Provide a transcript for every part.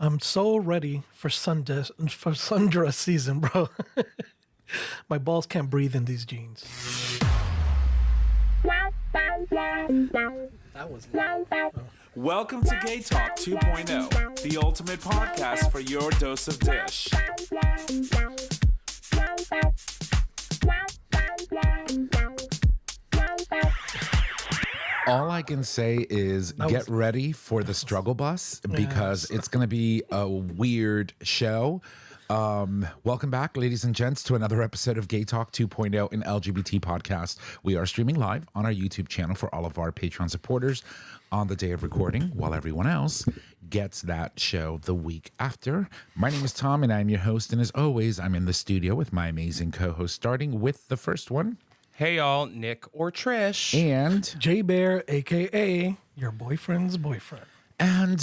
I'm so ready for Sundress season, bro. My balls can't breathe in these jeans. That was loud. Oh. Welcome to Gay Talk 2.0, the ultimate podcast for your dose of dish. All I can say is get ready for the struggle bus because it's going to be a weird show. Welcome back, ladies and gents, to another episode of Gay Talk 2.0, an LGBT podcast. We are streaming live on our YouTube channel for all of our Patreon supporters on the day of recording, while everyone else gets that show the week after. My name is Tom, and I'm your host. And as always, I'm in the studio with my amazing co-host, starting with the first one. Hey y'all, Nick or Trish. And J Bear, a.k.a. your boyfriend's boyfriend. And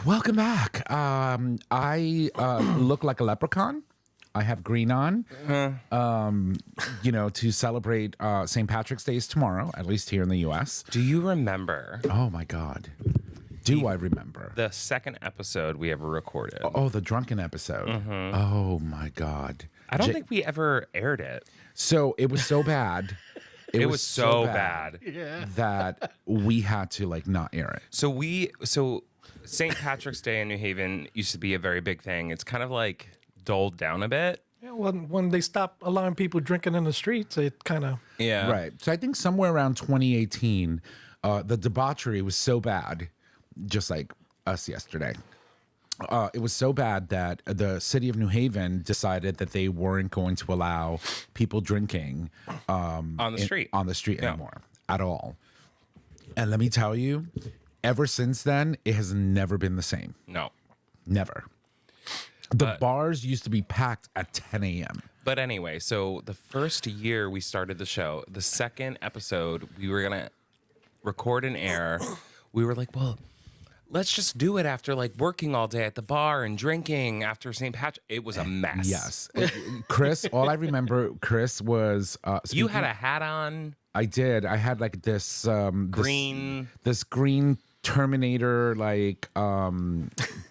welcome back. I look like a leprechaun. I have green on. To celebrate St. Patrick's Day is tomorrow, at least here in the U.S. Do you remember Oh, my God. Do I remember? the second episode we ever recorded? Oh, the drunken episode. Oh, my God. I don't think we ever aired it. So it was so bad. It was so bad. that we had to not air it. So St. Patrick's Day in New Haven used to be a very big thing. It's kind of like dulled down a bit. Yeah, when they stopped allowing people drinking in the streets, it kind of... Yeah. Right. So I think somewhere around 2018, the debauchery was so bad, just like us yesterday. It was so bad that the city of New Haven decided that they weren't going to allow people drinking On the street. Anymore at all. And let me tell you, ever since then, it has never been the same. No. Never. The But- bars used to be packed at 10 a.m. But anyway, so the first year we started the show, the second episode we were going to record and air, we were like, well, let's just do it after working all day at the bar and drinking after St. Patrick. It was a mess. Yes. Chris, all I remember, Chris was... You had a hat on. I did. I had this... Green. This green Terminator,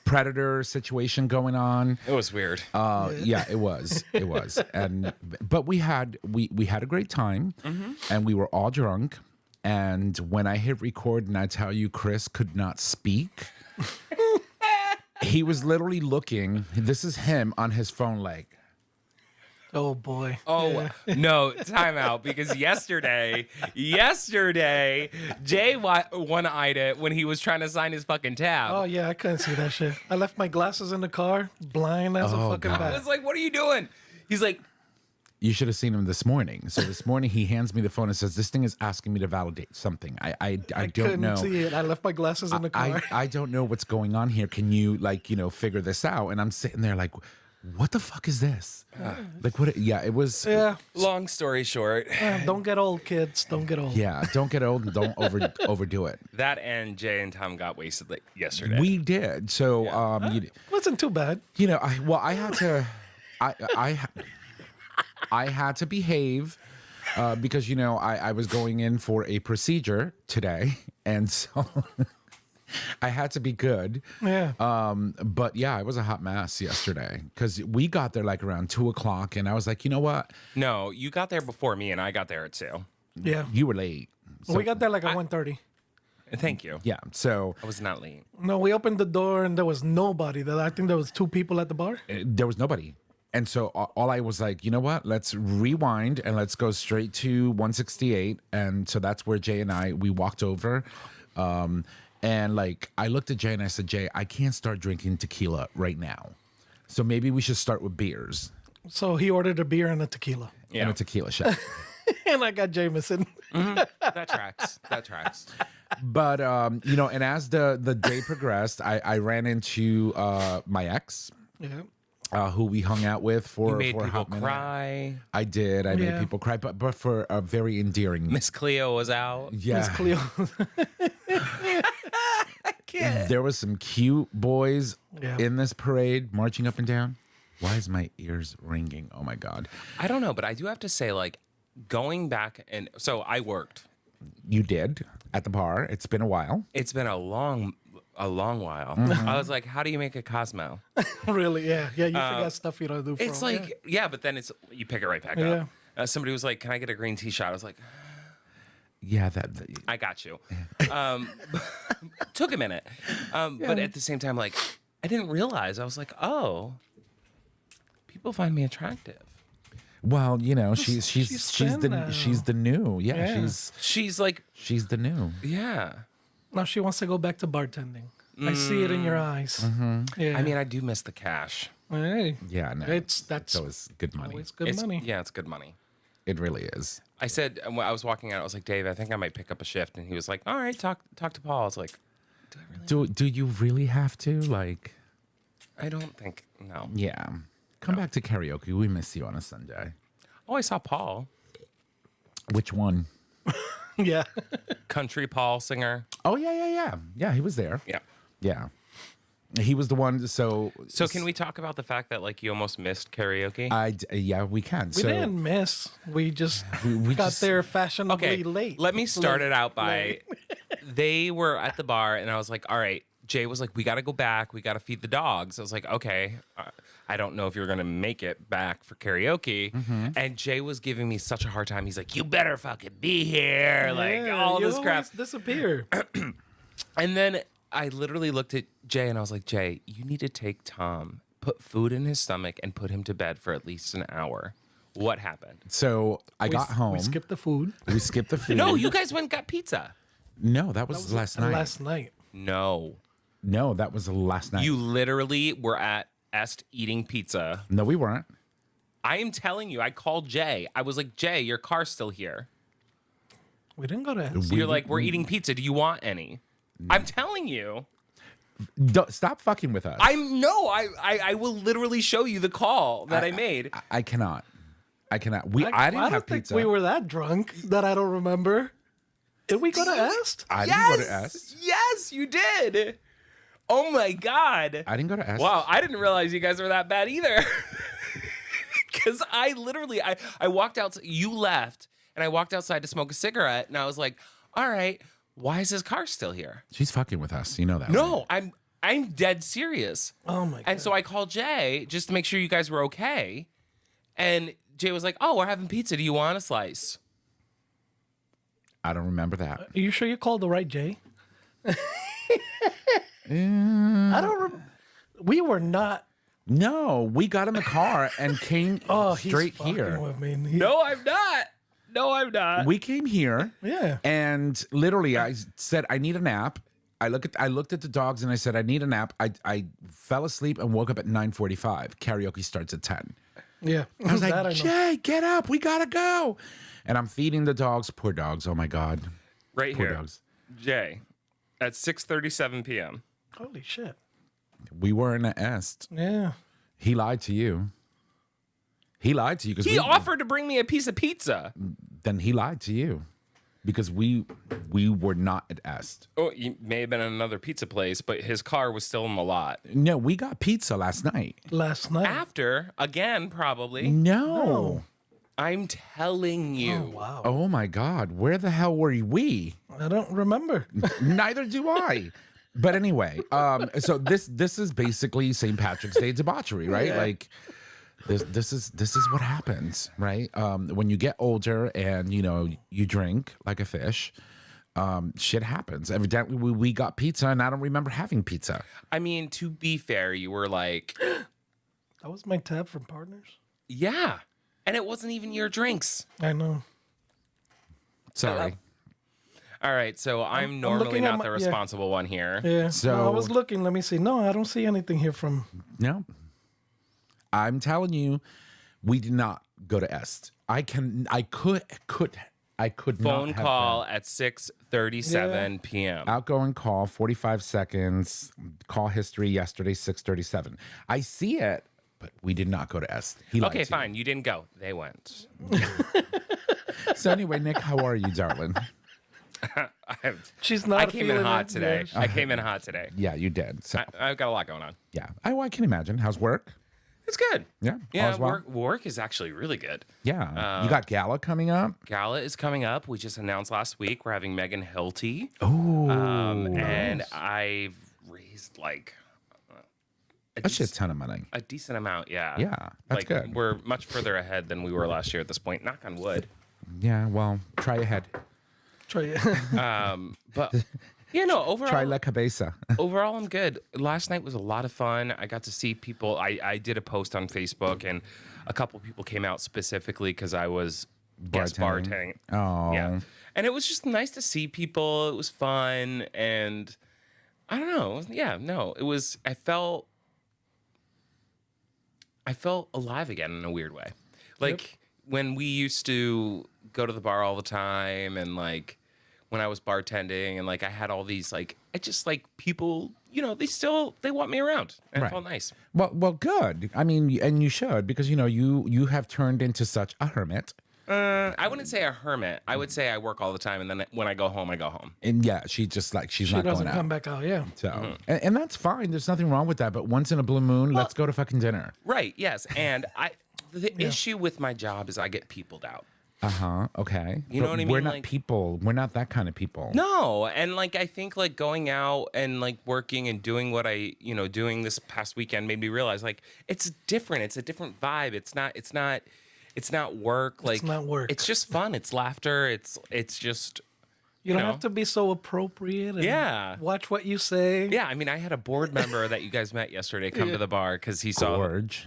Predator situation going on. It was weird. Yeah, it was. It was. But we had a great time, and we were all drunk. And when I hit record and I tell you Chris could not speak, he was literally looking. This is him on his phone Oh, boy. Oh, no, time out. Because yesterday, Jay one-eyed it when he was trying to sign his fucking tab. Oh, yeah, I couldn't see that shit. I left my glasses in the car, blind as a fucking God. I bat. was like, what are you doing? He's like, You should have seen him this morning. So this morning he hands me the phone and says, "This thing is asking me to validate something. I don't couldn't know. see it. I left my glasses in the car. I don't know what's going on here. Can you figure this out?" And I'm sitting there like, what the fuck is this? What? Yeah, it was. Yeah. long story short, Don't get old, kids. Don't get old. Yeah, don't get old and don't overdo it. that and Jay and Tom got wasted yesterday. We did. So Wasn't too bad. I had to. I had to behave because I was going in for a procedure today, and so I had to be good. Yeah. But yeah, it was a hot mess yesterday because we got there around 2:00, and I was like, you know what? No, you got there before me, and I got there at 2. Yeah. You were late. So, We got there at 1:30. Thank you. yeah. So I was not late. No, we opened the door and there was nobody. I think there was 2 people at the bar. there was nobody. And so all I was like, you know what? Let's rewind and let's go straight to 168. And so that's where Jay and we walked over. And I looked at Jay and I said, "Jay, I can't start drinking tequila right now. So maybe we should start with beers." So he ordered a beer and a tequila. And a tequila shot. And I got Jameson. That tracks. That tracks. But, and as the day progressed, I ran into my ex. Yeah. Who we hung out with for You made for a people hot minute. cry. I did. I made Yeah. people cry, but for a very endearing. Miss Cleo was out. Yeah, Miss Cleo. there was some cute boys Yeah. in this parade marching up and down. Why is my ears ringing? Oh my God! I don't know, but I do have to say, going back and so I worked. You did at the bar. It's been a while. It's been a long a long while. I was like, how do you make a Cosmo? Really? Yeah. Yeah. You forgot stuff you don't do. It's for 'em. like, yeah, but then you pick it right back Yeah. up. Somebody was like, can I get a green tea shot? I was like, Yeah, I got you. Took a minute. But at the same time, like, I didn't realize. I was like, oh, people find me attractive. well, you know, she's thin now. she's the new. Yeah, Yeah. She's like, she's the new. yeah. Now she wants to go back to bartending. I see it in your eyes. Yeah. I mean, I do miss the cash. hey, Yeah, no, that's always good money. always good money. Yeah, it's good money. It really is. I said, when I was walking out, I was like, Dave, I think I might pick up a shift. And he was like, all right, talk to Paul. I was like, do I really? Do you really have to? Like, I don't think, no. yeah. Come back to karaoke. We miss you on a Sunday. Oh, I saw Paul. Which one? Yeah. Country Paul singer. Oh yeah. Yeah, he was there. Yeah. Yeah. He was the one. So can we talk about the fact that like you almost missed karaoke? yeah, we can. We didn't miss. We just got there fashionably late. Let me start it out by they were at the bar and I was like, all right. Jay was like, we got to go back. We got to feed the dogs. I was like, okay. I don't know if you're going to make it back for karaoke. And Jay was giving me such a hard time. He's like, you better fucking be here. Like all you this crap. always disappear. And then I literally looked at Jay and I was like, Jay, you need to take Tom, put food in his stomach and put him to bed for at least an hour. What happened? So I got home. We skipped the food. We skipped the food. No, you guys went and got pizza. No, that was last night. Last night. No. No, that was the last night. You literally were at Est eating pizza. No, we weren't. I am telling you, I called Jay. I was like, Jay, your car's still here. We didn't go to. So you're like, we're eating pizza. Do you want any? I'm telling you. Stop fucking with us. I will literally show you the call that I made. I cannot. I cannot. I I didn't don't have think pizza. we were that drunk that I don't remember. Did we go to Est? I didn't go to Est. Yes, you did. Oh my God. I didn't go to Est. Wow, I didn't realize you guys were that bad either. Because I literally, I walked out, you left, and I walked outside to smoke a cigarette, and I was like, all right, why is his car still here? She's fucking with us. You know that. No, I'm dead serious. Oh my God. And so I called Jay just to make sure you guys were okay. And Jay was like, oh, we're having pizza. Do you want a slice? I don't remember that. Are you sure you called the right Jay? I don't. We were not. No, we got in the car and came Oh, straight he's fucking here. with me. No, I'm not. No, I'm not. We came here. Yeah. And literally, I said, I need a nap. I looked at the dogs and I said, I need a nap. I fell asleep and woke up at 9:45. Karaoke starts at 10. Yeah. I was That like, know. Jay, get up. We got to go. And I'm feeding the dogs. Poor dogs. Oh, my God. Right Poor here. dogs. Jay, at 6:37 p.m. Holy shit. We were in a Est. Yeah. He lied to you. He lied to you because He offered to bring me a piece of pizza. Then he lied to you because we were not at Est. Oh, he may have been in another pizza place, but his car was still in the lot. No, we got pizza last night. Last night. After, again, probably. No. I'm telling you. Oh, wow. Oh my God. Where the hell were we? I don't remember. Neither do I. But anyway, so this is basically St. Patrick's Day debauchery, right? Yeah. Like this is what happens, right? When you get older and you drink like a fish, shit happens. Evidently, we got pizza, and I don't remember having pizza. I mean, to be fair, you were like, That was my tab from Partners. yeah. And it wasn't even your drinks. I know. Sorry. All right, so I'm looking normally at not my- the responsible one here. Yeah. So- No, I was looking. Let me see. No, I don't see anything here from. No, I'm telling you, we did not go to Est. I could not Phone have call been. at 6:37 p.m. Outgoing call, 45 seconds. Call history yesterday, 6:37. I see it, but we did not go to Est. He lied Okay, to fine. You didn't go. They went. you. So anyway, Nick, how are you, darling? She's not. I came in feeling hot it. today. Yeah. I came in hot today. Yeah, you did. So I've got a lot going on. yeah, I can imagine. How's work? It's good. Yeah, Yeah, all's well? work is actually really good. Yeah, you got gala coming up. Gala is coming up. We just announced last week we're having Megan Hilty. Oh, And I've least like A shit ton of money. a decent amount. Yeah. Yeah, that's like, good. We're much further ahead than we were last year at this point. Knock on wood. Yeah, well, try ahead. Try it. But yeah, no. Overall, Try la cabeza. overall, I'm good. Last night was a lot of fun. I got to see people. I did a post on Facebook, and a couple people came out specifically because I was guest bartending. Oh. Yeah, and it was just nice to see people. It was fun, and I don't know. Yeah, no, it was. I felt alive again in a weird way. Like when we used to go to the bar all the time, and like when I was bartending, and like I had all these like, I just like people, you know, they want me around, and Right. it felt nice. Well, good. I mean, and you should, because you know you have turned into such a hermit. I wouldn't say a hermit. I would say I work all the time, and then when I go home, I go home. And yeah, she's not She going doesn't out. come back out. Yeah. So, and that's fine. There's nothing wrong with that. But once in a blue moon, let's go to fucking dinner. Right? Yes. And the issue with my job is I get peopled out. Okay. You know But what I We're mean? not Like- people. We're not that kind of people. No, and like I think like going out and like working and doing what I doing this past weekend made me realize like it's different. It's a different vibe. It's not work. Like not work. It's just fun. It's laughter. It's just You don't know? have to be so appropriate. And Yeah. Watch what you say. yeah. I mean, I had a board member that you guys met yesterday come to the bar because he saw. Gorge.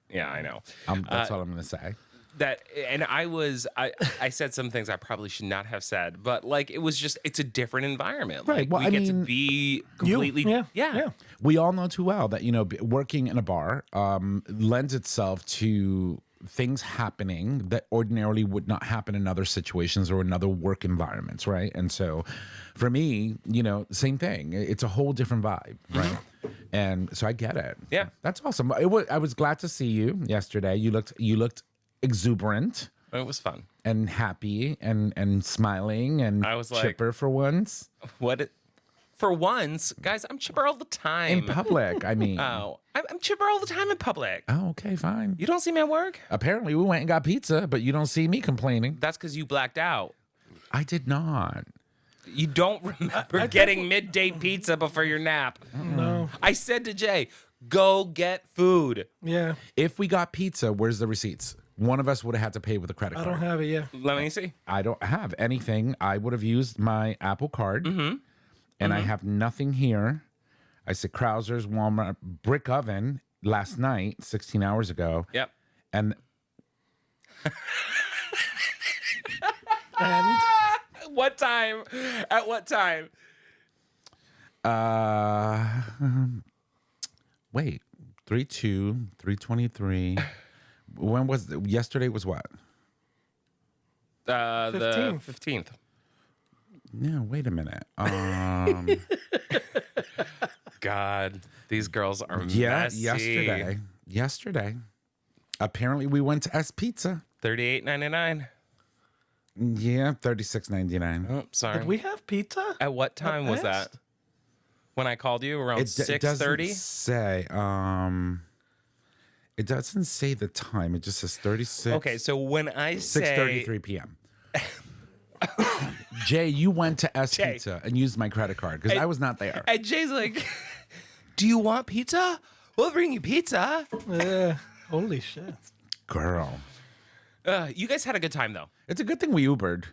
Yeah, I know. That's all I'm gonna say. That and I said some things I probably should not have said, but like it's a different environment. Right, Like, well, we I get to mean, be completely Yeah. We all know too well that working in a bar lends itself to things happening that ordinarily would not happen in other situations or in other work environments, right? And so, for me, same thing. It's a whole different vibe, right? And so I get it. Yeah. That's awesome. I was glad to see you yesterday. You looked exuberant It was fun. and happy and smiling and I was like- chipper for once For once, guys, I'm chipper all the time. in public. I mean, Oh, I'm chipper all the time in public. oh, okay, fine. You don't see me at work? Apparently, we went and got pizza, but you don't see me complaining. That's because you blacked out. I did not. You don't remember getting midday pizza before your nap. No. I said to Jay, go get food. Yeah. If we got pizza, where's the receipts? One of us would have had to pay with a credit I card. don't have it. Yeah. Let me see. I don't have anything. I would have used my Apple Card, and I have nothing here. I said Krauser's Walmart brick oven last night, 16 hours ago, Yep. and And What time? At what time? wait, 3/2, 3:23. When was yesterday? Was what? The 15th. 15th. No, wait a minute. God, these girls are Yeah, messy. yesterday. Apparently, we went to S Pizza. $38.99. Yeah, $36.99. Oh, sorry. did we have pizza? At what time was that? Asked? When I called you around Doesn't 6:30? say. It doesn't say the time. It just says 36. Okay, so when I say 6:33 p.m. Jay, you went to S Jay. Pizza and used my credit card because I was not there. and Jay's like, "Do you want pizza? We'll bring you pizza." Yeah. Holy shit. Girl, You guys had a good time though. it's a good thing we Ubered.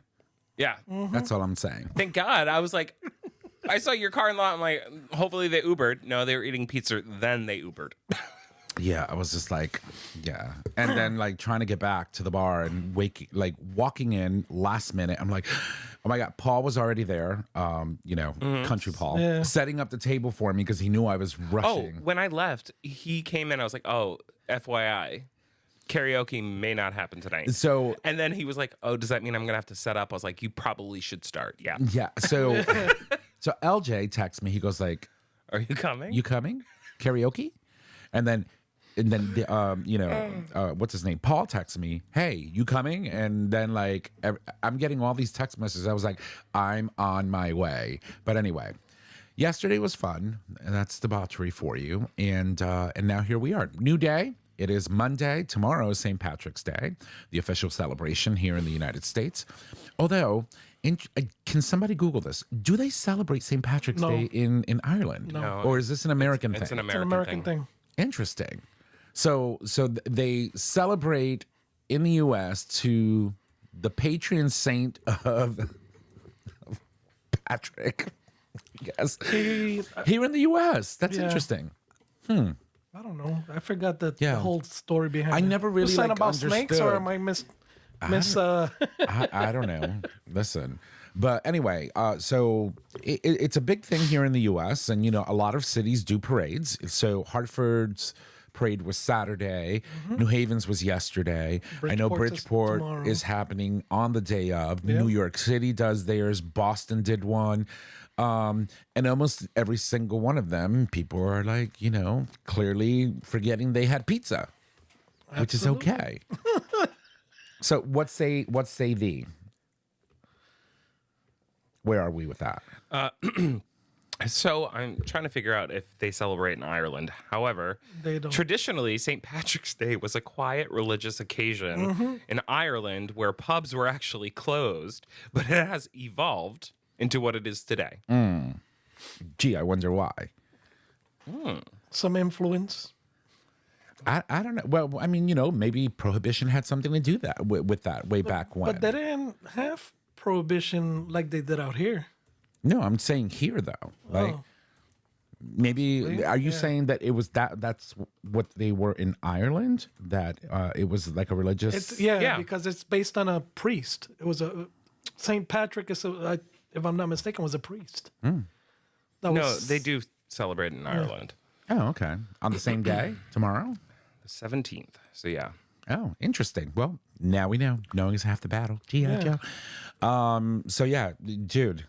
Yeah. That's all I'm saying. Thank God. I was like, I saw your car in the lot. I'm like, hopefully they Ubered. No, they were eating pizza. Then they Ubered. Yeah, I was just like, yeah. And then like trying to get back to the bar and walking in last minute. I'm like, oh my God, Paul was already there. Country Paul, Yeah. setting up the table for me because he knew I was Oh, rushing. when I left, he came in. I was like, oh, FYI, karaoke may not happen tonight. So And then he was like, oh, does that mean I'm going to have to set up? I was like, you probably should start. Yeah. yeah, so LJ texts me. He goes like, Are you coming? "You coming karaoke?" And then what's his name? Paul texts me, "Hey, you coming?" And then I'm getting all these text messages. I was like, I'm on my way. But anyway, yesterday was fun. And that's debauchery for you. And now here we are. New day, It is Monday. Tomorrow is St. Patrick's Day, the official celebration here in the United States. Although, can somebody Google this? Do they celebrate St. Patrick's Day in Ireland? No. Or is this an American thing? It's an It's an American, American thing. Interesting. So they celebrate in the U.S. to the patron saint of Patrick. Yes. Here in the U.S. That's Yeah. interesting. I don't know. I forgot the Yeah. whole story behind it. I never really, Was that like, about snakes, or understood. am I miss? I don't know. Listen. But anyway, so it's a big thing here in the U.S. And, you know, a lot of cities do parades. So Hartford's parade was Saturday. New Haven's was yesterday. I know Bridgeport's is Bridgeport tomorrow. is happening on the day of. New York City does theirs. Boston did one. And almost every single one of them, people are like, you know, clearly forgetting they had pizza, which is okay. So what say thee? Where are we with that? So I'm trying to figure out if they celebrate in Ireland. However, They don't. traditionally, St. Patrick's Day was a quiet religious occasion in Ireland where pubs were actually closed, but it has evolved into what it is today. Gee, I wonder why. Some influence. I don't know. Well, I mean, you know, maybe prohibition had something to do that with that way back when. But they didn't have prohibition like they did out here. No, I'm saying here though. Like Oh. maybe are you saying that it was that's what they were in Ireland? That it was like a religious It's Yeah. because it's based on a priest. It was a Saint Patrick is if I'm not mistaken, was a priest. That No, was- they do celebrate in Ireland. Oh, okay. On the same day, tomorrow? The 17th. So yeah. Oh, interesting. Well, now we know. Knowing is half the battle. G.I. Joe. So yeah, dude.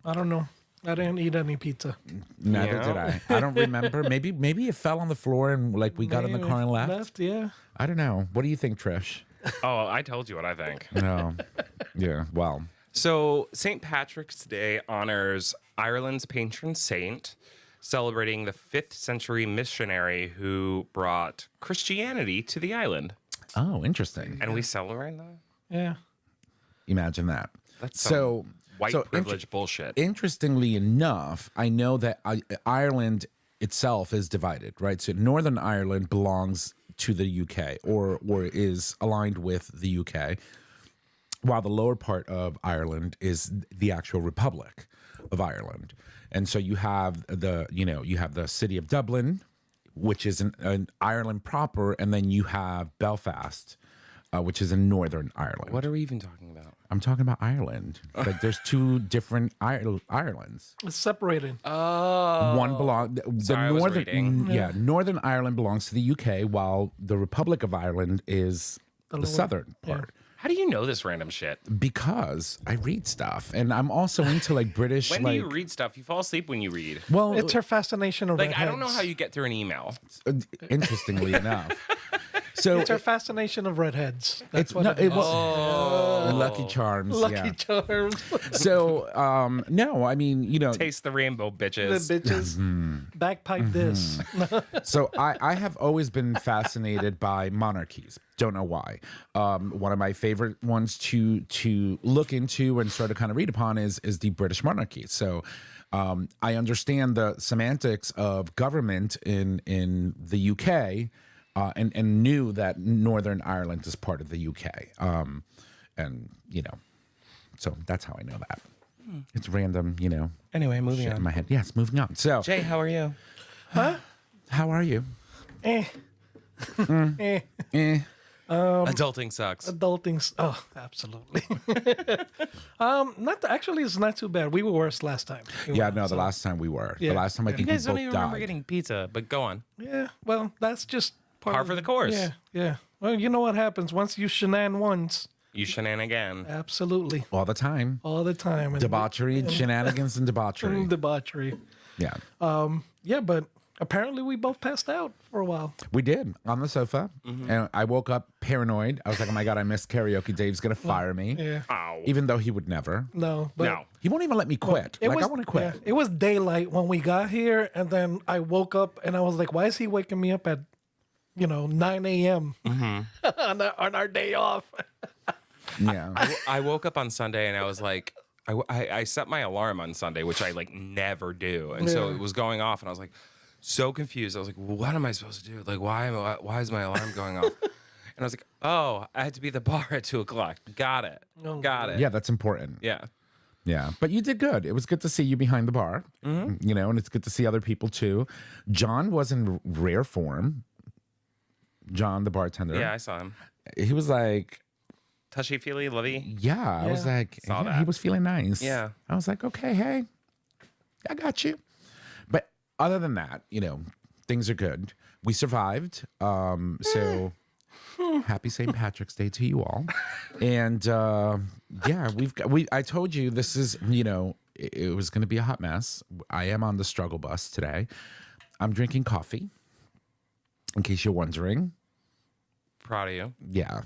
I don't know. I didn't eat any pizza. Neither Yeah. did I. I don't remember. Maybe it fell on the floor and like we got in the Maybe car and left. Yeah. I don't know. What do you think, Trish? Oh, I told you what I think. No. Yeah. Well. So, St. Patrick's Day honors Ireland's patron saint, celebrating the 5th century missionary who brought Christianity to the island. Oh, interesting. And we celebrate that? Yeah. Imagine that. That's So White so privilege bullshit. Interestingly enough, I know that Ireland itself is divided, right? So Northern Ireland belongs to the UK or is aligned with the UK, while the lower part of Ireland is the actual Republic of Ireland. And so you have the city of Dublin, which is in Ireland proper, and then you have Belfast, which is in Northern Ireland. What are we even talking about? I'm talking about Ireland. Like there's two different Irelands. It's separated. One Sorry, I was reading. Northern Ireland belongs to the UK, while the Republic of Ireland is the lower- southern part. How do you know this random shit? Because I read stuff, and I'm also into like British. When like, do you read stuff? You fall asleep when you read. Well, It's her fascination of Like, I redheads. don't know how you get through an email. interestingly enough. So It's her fascination of redheads. That's it's what not. it It is. was Lucky Charms. Lucky yeah. Charms. So no, I mean Taste the rainbow, The bitches. bitches. Bagpipe this. So I have always been fascinated by monarchies. Don't know why. One of my favorite ones to look into and sort of kind of read upon is the British monarchy. So I understand the semantics of government in the UK, and knew that Northern Ireland is part of the UK. And so that's how I know that. It's random, Anyway, moving shit in on. my head. Yes, moving on. So Jay, how are you? how are you? Eh. Eh. Eh. Adulting sucks. Adulting. Oh, absolutely. Actually, it's not too bad. We were worse last time. Yeah, no, the last time we were. Yeah. The last time I You think You guys we don't both even remember died. getting pizza, but go on. Yeah, well, that's just part Par of for the course. Yeah, yeah. Well, you know what happens once you shenan once. You shenan again. Absolutely, All the time. all the time. And Debauchery, shenanigans, and debauchery. debauchery. Yeah. Yeah, but apparently we both passed out for a while. We did on the sofa. And I woke up paranoid. I was like, oh my God, I missed karaoke. Dave's going to fire me. Yeah. Ow. Even though he would never. No, but No. He won't even let me quit. It Like, was, I want to quit. yeah, it was daylight when we got here, and then I woke up and I was like, "Why is he waking me up at 9 a.m. Mm-hmm. on our day off. Yeah. I woke up on Sunday and I was like, I set my alarm on Sunday, which I like never do, and so Yeah. it was going off, and I was like so confused. I was like, what am I supposed to do? Like, why is my alarm going off? And I was like, oh, I had to be at the bar at 2:00. Got it. Oh, Got it. Yeah, that's important. Yeah. Yeah, but you did good. It was good to see you behind the bar, and it's good to see other people too. John was in rare form. John, the bartender. Yeah, I saw him. He was like, Touchy feely, lovey. yeah, I was Yeah. like, Saw yeah, that. he was feeling nice. Yeah. I was like, okay, hey, I got you. But other than that, things are good. We survived. So happy St. Patrick's Day to you all. And yeah, I told you this is, it was going to be a hot mess. I am on the struggle bus today. I'm drinking coffee, in case you're wondering. Proud of you. Yeah.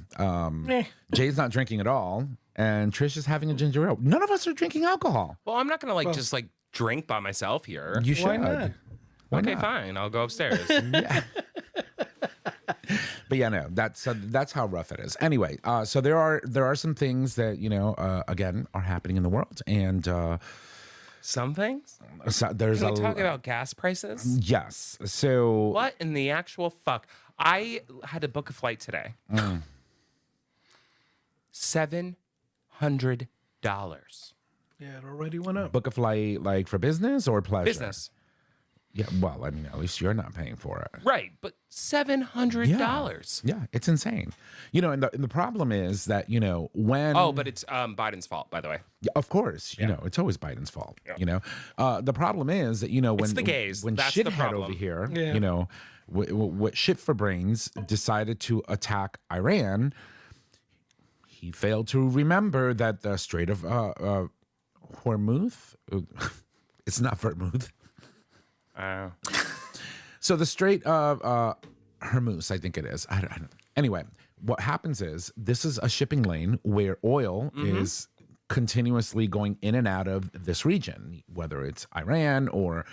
Eh. Jay's not drinking at all, and Trish is having a ginger ale. None of us are drinking alcohol. Well, I'm not gonna just drink by myself here. You should. Why not? Why Okay, not? fine. I'll go upstairs. But yeah, no, that's how rough it is. Anyway, so there are some things that again are happening in the world, and Some things. so there's Can a we talk about gas prices? yes. So What in the actual fuck? I had to book a flight today. $700. Yeah, it already went up. book a flight like for business or pleasure? Business. Yeah. Well, I mean, at least you're not paying for it. Right, but $700. Yeah, it's insane. And the problem is that when Oh, but it's Biden's fault, by the way. Yeah, of course, it's always Biden's fault. The problem is that when the gays. when That's the shithead problem. over here, Yeah. what shit for brains decided to attack Iran. He failed to remember that the Strait of Hormuz, it's not Vermouth. So the Strait of Hormuz, I think it is. I don't know. Anyway, what happens is this is a shipping lane where oil is continuously going in and out of this region, whether it's Iran or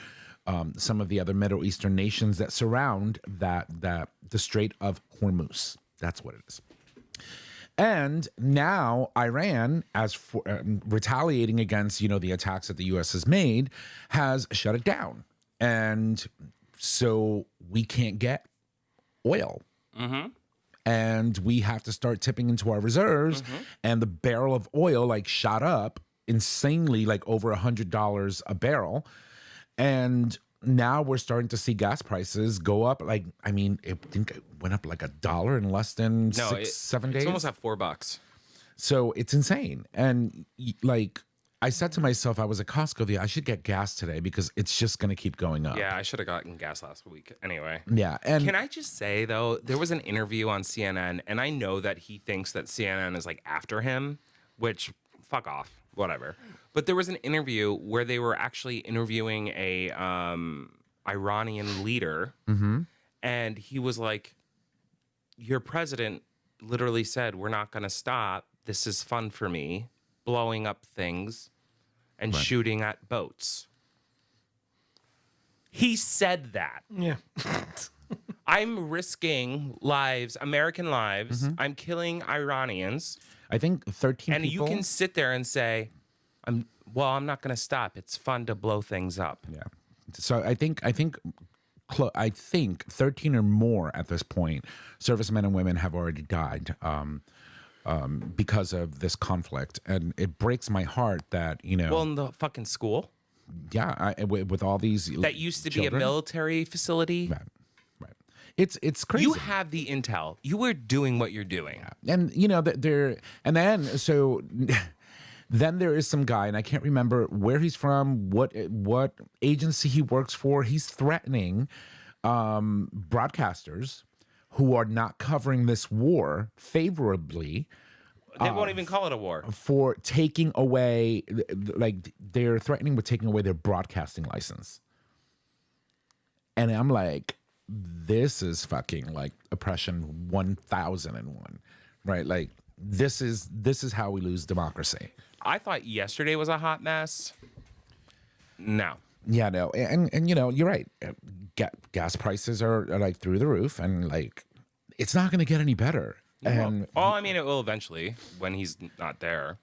some of the other Middle Eastern nations that surround the Strait of Hormuz. That's what it is. And now Iran, as for retaliating against the attacks that the U.S. has made, has shut it down, and so we can't get oil. And we have to start tipping into our reserves, and the barrel of oil shot up insanely, over $100 a barrel, and now we're starting to see gas prices go up. I think it went up $1 in less than 7 days. It's almost at $4. So it's insane. And I said to myself, I was at Costco, I should get gas today because it's just going to keep going up. Yeah, I should have gotten gas last week. Anyway. Yeah. And Can I just say, though, there was an interview on CNN, and I know that he thinks that CNN is after him, which fuck off, whatever. But there was an interview where they were actually interviewing a Iranian leader, and he was like, your president literally said, we're not going to stop. This is fun for me, blowing up things and shooting at boats. He said that. Yeah. I'm risking lives, American lives. I'm killing Iranians. I think 13 And people. you can sit there and say, I'm not going to stop. It's fun to blow things up. Yeah. So I think 13 or more at this point, servicemen and women have already died because of this conflict, and it breaks my heart that Well, in the fucking school with all these that used to be a children. military facility. Right. It's crazy. You have the intel. You were doing what you're doing. And then there is some guy, and I can't remember where he's from, what agency he works for. He's threatening broadcasters who are not covering this war favorably They won't even call it a war. for taking away, they're threatening with taking away their broadcasting license. And I'm like, this is fucking oppression 1001, right? This is how we lose democracy. I thought yesterday was a hot mess. No. Yeah, no, and you're right. Gas prices are through the roof, and it's not going to get any better. And well, I mean, it will eventually when he's not there.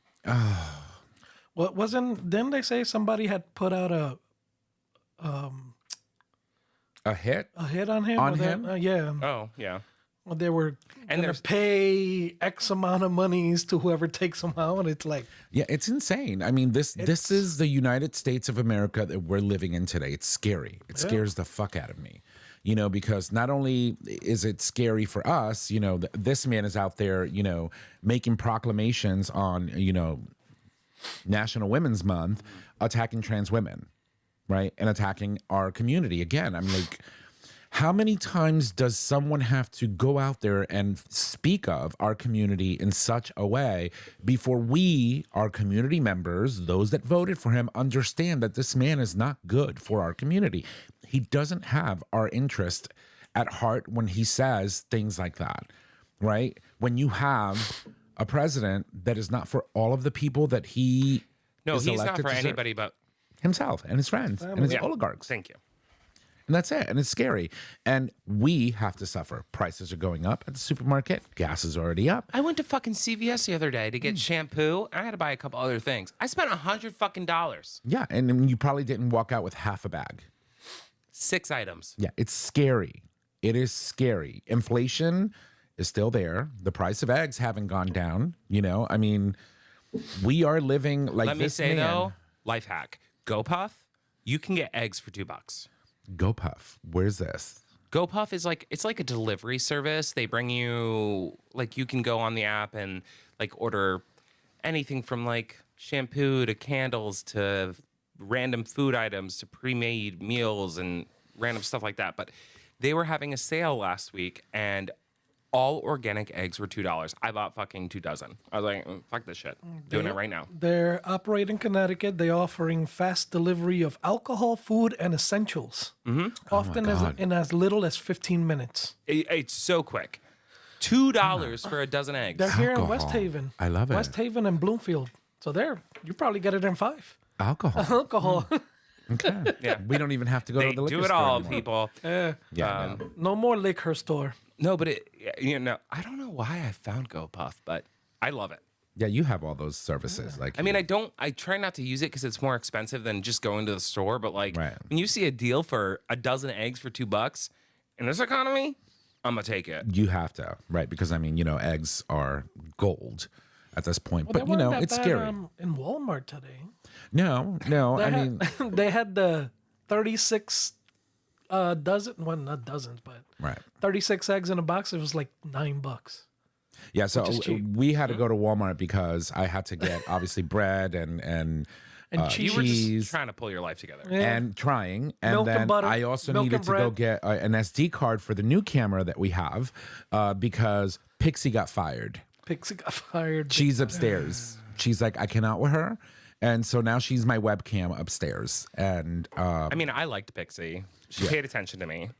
Well, didn't they say somebody had put out a hit a hit on him? On him? Yeah. Oh, yeah. Well, they were And going to pay X amount of monies to whoever takes them out. And it's like, Yeah, it's insane. I mean, this is the United States of America that we're living in today. It's scary. It scares the fuck out of me. You know, because not only is it scary for us, you know, this man is out there, you know, making proclamations on, you know, National Women's Month, attacking trans women, right? And attacking our community. Again, I'm like, how many times does someone have to go out there and speak of our community in such a way before we, our community members, those that voted for him, understand that this man is not good for our community? He doesn't have our interest at heart when he says things like that, right? When you have a president that is not for all of the people that he No, is he's not elected for to serve. anybody but Himself and his friends and his Yeah. oligarchs. Thank you. And that's it. And it's scary. And we have to suffer. Prices are going up at the supermarket. Gas is already up. I went to fucking CVS the other day to get shampoo. I had to buy a couple other things. I spent $100 Yeah. And then you probably didn't walk out with half a bag. 6 items. Yeah. It's scary. It is scary. Inflation is still there. The price of eggs haven't gone down. You know, I mean, we are living like Let me this say man. though, life hack. GoPuff, you can get eggs for $2. GoPuff. Where's this? GoPuff is like, it's like a delivery service. They bring you, like, you can go on the app and like order anything from like shampoo to candles to random food items to pre-made meals and random stuff like that. But they were having a sale last week and all organic eggs were $2. I bought fucking 2 dozen. I was like, fuck this shit. Doing it right now. they're operating in Connecticut. They're offering fast delivery of alcohol, food, and essentials. Often in as little as 15 minutes. It's so quick. $2 for a dozen eggs. They're here in Alcohol. West Haven. I love it. West Haven and Bloomfield. So you probably get it in 5. Alcohol. Alcohol. Okay. Yeah. We don't even have to go They to the liquor do it store all, anymore. people. Yeah. no. No more liquor store. No, but you know, I don't know why I found GoPuff, but I love it. Yeah, you have all those services. Like, I mean, I try not to use it because it's more expensive than just going to the store. But like, Right. when you see a deal for a dozen eggs for $2 in this economy, I'm gonna take it. you have to, right? Because I mean, you know, eggs are gold at this point. Well, but they you know, weren't that it's bad, scary. In Walmart today. No. I mean, They had the 36 dozen, well, not dozens, but right. 36 eggs in a box. It was like $9. Yeah, so is cheap. we had to go to Walmart because I had to get obviously bread and And You were cheese. just trying to pull your life together. And trying, and Milk and then butter, I also milk needed and to go bread. get an SD card for the new camera that we have because Pixie got fired. Pixie got fired. She's upstairs. She's like, I cannot with her, and so now she's my webcam upstairs. And I mean, I liked Pixie. She paid attention to me.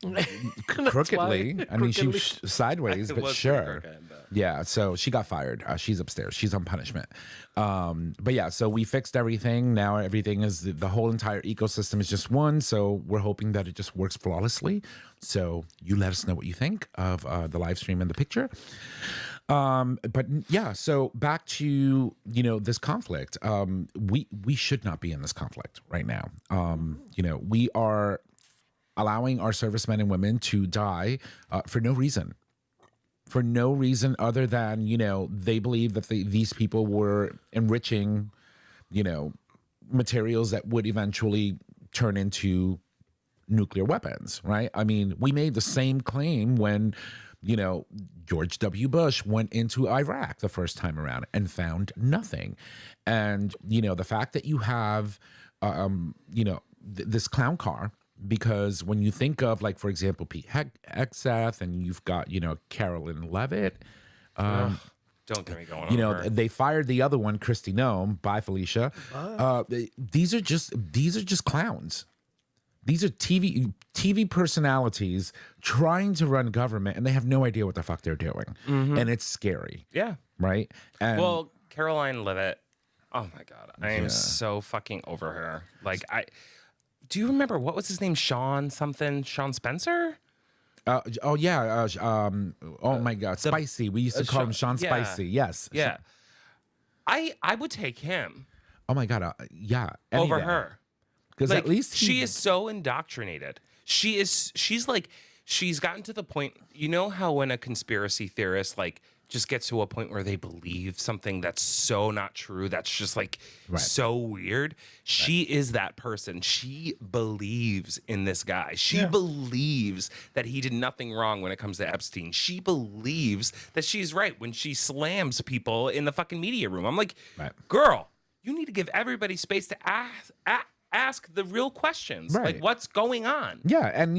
crookedly, I mean, she was Crookedly. sideways, It but was pretty sure. crooked, but- Yeah, so she got fired. She's upstairs. She's on punishment. But yeah, so we fixed everything. Now everything is the whole entire ecosystem is just one. So we're hoping that it just works flawlessly. So you let us know what you think of the live stream and the picture. But yeah, so back to this conflict. We should not be in this conflict right now. We are allowing our servicemen and women to die for no reason. For no reason other than, they believe that these people were enriching, materials that would eventually turn into nuclear weapons, right? I mean, we made the same claim when, George W. Bush went into Iraq the first time around and found nothing. And, the fact that you have, this clown car, because when you think of, like, for example, Pete Hegseth, and you've got, Carolyn Levitt, Don't get me going. on her. they fired the other one, Kristi Noem. Bye, Felicia. These are just clowns. These are TV personalities trying to run government, and they have no idea what the fuck they're doing, and it's scary. Yeah. Right. And Well, Caroline Levitt. Oh my god, I am so fucking over her. Like, do you remember what was his name? Sean something? Sean Spencer? Oh yeah. Oh my God, Spicy. We used to call him Sean yeah. Spicy. Yes. Yeah. I would take him Oh my God. Yeah. Any over day. her. Because Like, at least she is so indoctrinated. She's like, she's gotten to the point, you know how when a conspiracy theorist like just gets to a point where they believe something that's so not true, that's just like so weird. She is that person. She believes in this guy. She believes that he did nothing wrong when it comes to Epstein. She believes that she's right when she slams people in the fucking media room. I'm like, girl, you need to give everybody space to ask the real questions. Right. Like, what's going on? Yeah, and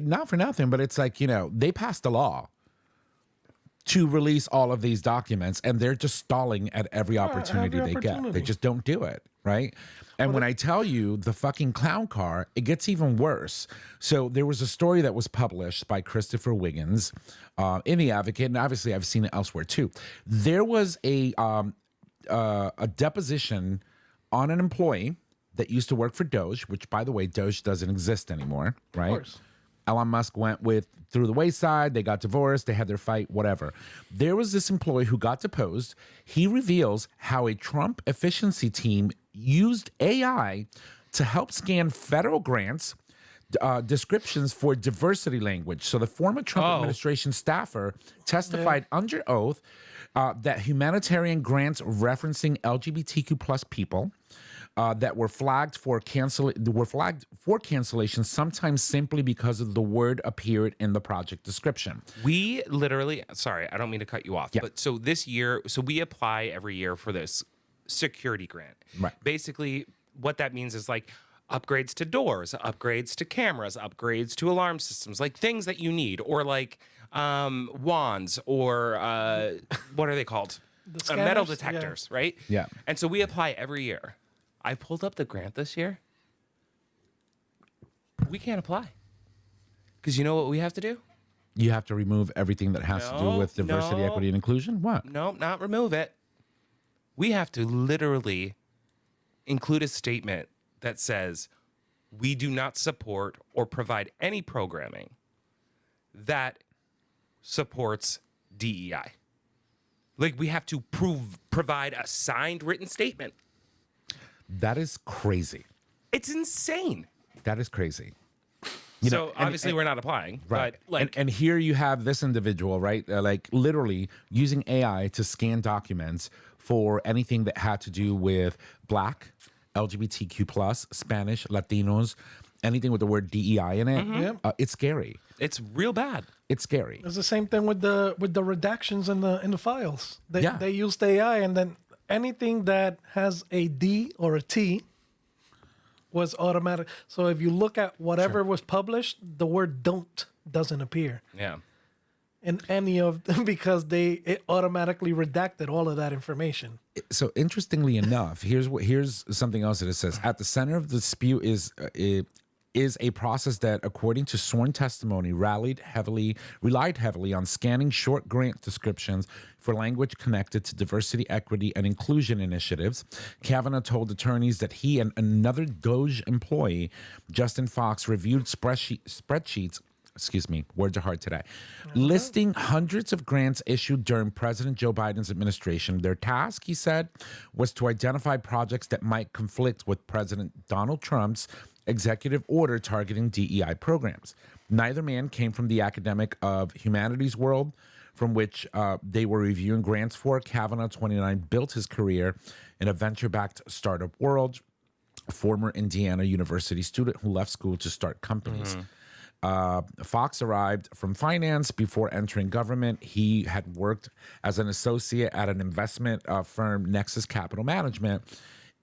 not for nothing, but it's like, they passed a law to release all of these documents, and they're just stalling at every opportunity they get. They just don't do it, right? And when I tell you the fucking clown car, it gets even worse. So there was a story that was published by Christopher Wiggins in The Advocate, and obviously I've seen it elsewhere too. There was a deposition on an employee that used to work for Doge, which, by the way, Doge doesn't exist anymore, right? Of course. Elon Musk went through the wayside. They got divorced. They had their fight, whatever. There was this employee who got deposed. He reveals how a Trump efficiency team used AI to help scan federal grants descriptions for diversity language. So the former Trump administration staffer testified under oath that humanitarian grants referencing LGBTQ plus people that were flagged for cancellation, sometimes simply because of the word appeared in the project description. We literally, sorry, I don't mean to cut you off, but so this year, so we apply every year for this security grant. Right. Basically, what that means is like upgrades to doors, upgrades to cameras, upgrades to alarm systems, like things that you need, or like wands, or what are they called? Metal detectors, right? Yeah. And so we apply every year. I pulled up the grant this year. We can't apply. Because you know what we have to do? You have to remove everything that has to do with diversity, equity, and inclusion? What? No, not remove it. We have to literally include a statement that says we do not support or provide any programming that supports DEI. Like, we have to provide a signed written statement. That is crazy. It's insane. That is crazy. Obviously we're not applying, right? But like, and here you have this individual, right? Like literally using AI to scan documents for anything that had to do with Black, LGBTQ plus, Spanish, Latinos, anything with the word DEI in it. It's scary. It's real bad. It's scary. It's the same thing with the redactions in the files. They used AI, and then anything that has a D or a T was automatic. So if you look at whatever was published, the word "don't" doesn't appear. Yeah. In any of them, because it automatically redacted all of that information. So interestingly enough, here's something else that it says. At the center of the dispute is a process that, according to sworn testimony, relied heavily on scanning short grant descriptions for language connected to diversity, equity, and inclusion initiatives. Kavanaugh told attorneys that he and another Doge employee, Justin Fox, reviewed spreadsheets. Excuse me, words are hard today. Listing hundreds of grants issued during President Joe Biden's administration. Their task, he said, was to identify projects that might conflict with President Donald Trump's executive order targeting DEI programs. Neither man came from the academic of humanities world from which they were reviewing grants for. Kavanaugh, 29, built his career in a venture-backed startup world, a former Indiana University student who left school to start companies. Fox arrived from finance before entering government. He had worked as an associate at an investment firm, Nexus Capital Management,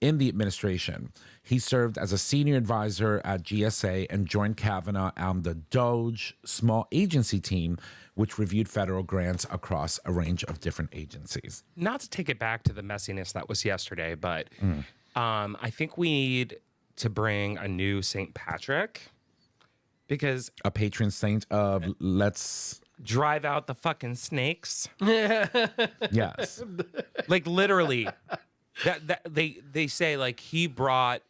in the administration. He served as a senior advisor at GSA and joined Kavanaugh on the Doge small agency team, which reviewed federal grants across a range of different agencies. Not to take it back to the messiness that was yesterday, but I think we need to bring a new St. Patrick, because A patron saint of let's... drive out the fucking snakes. Yes. Like, literally. That they say, like, he brought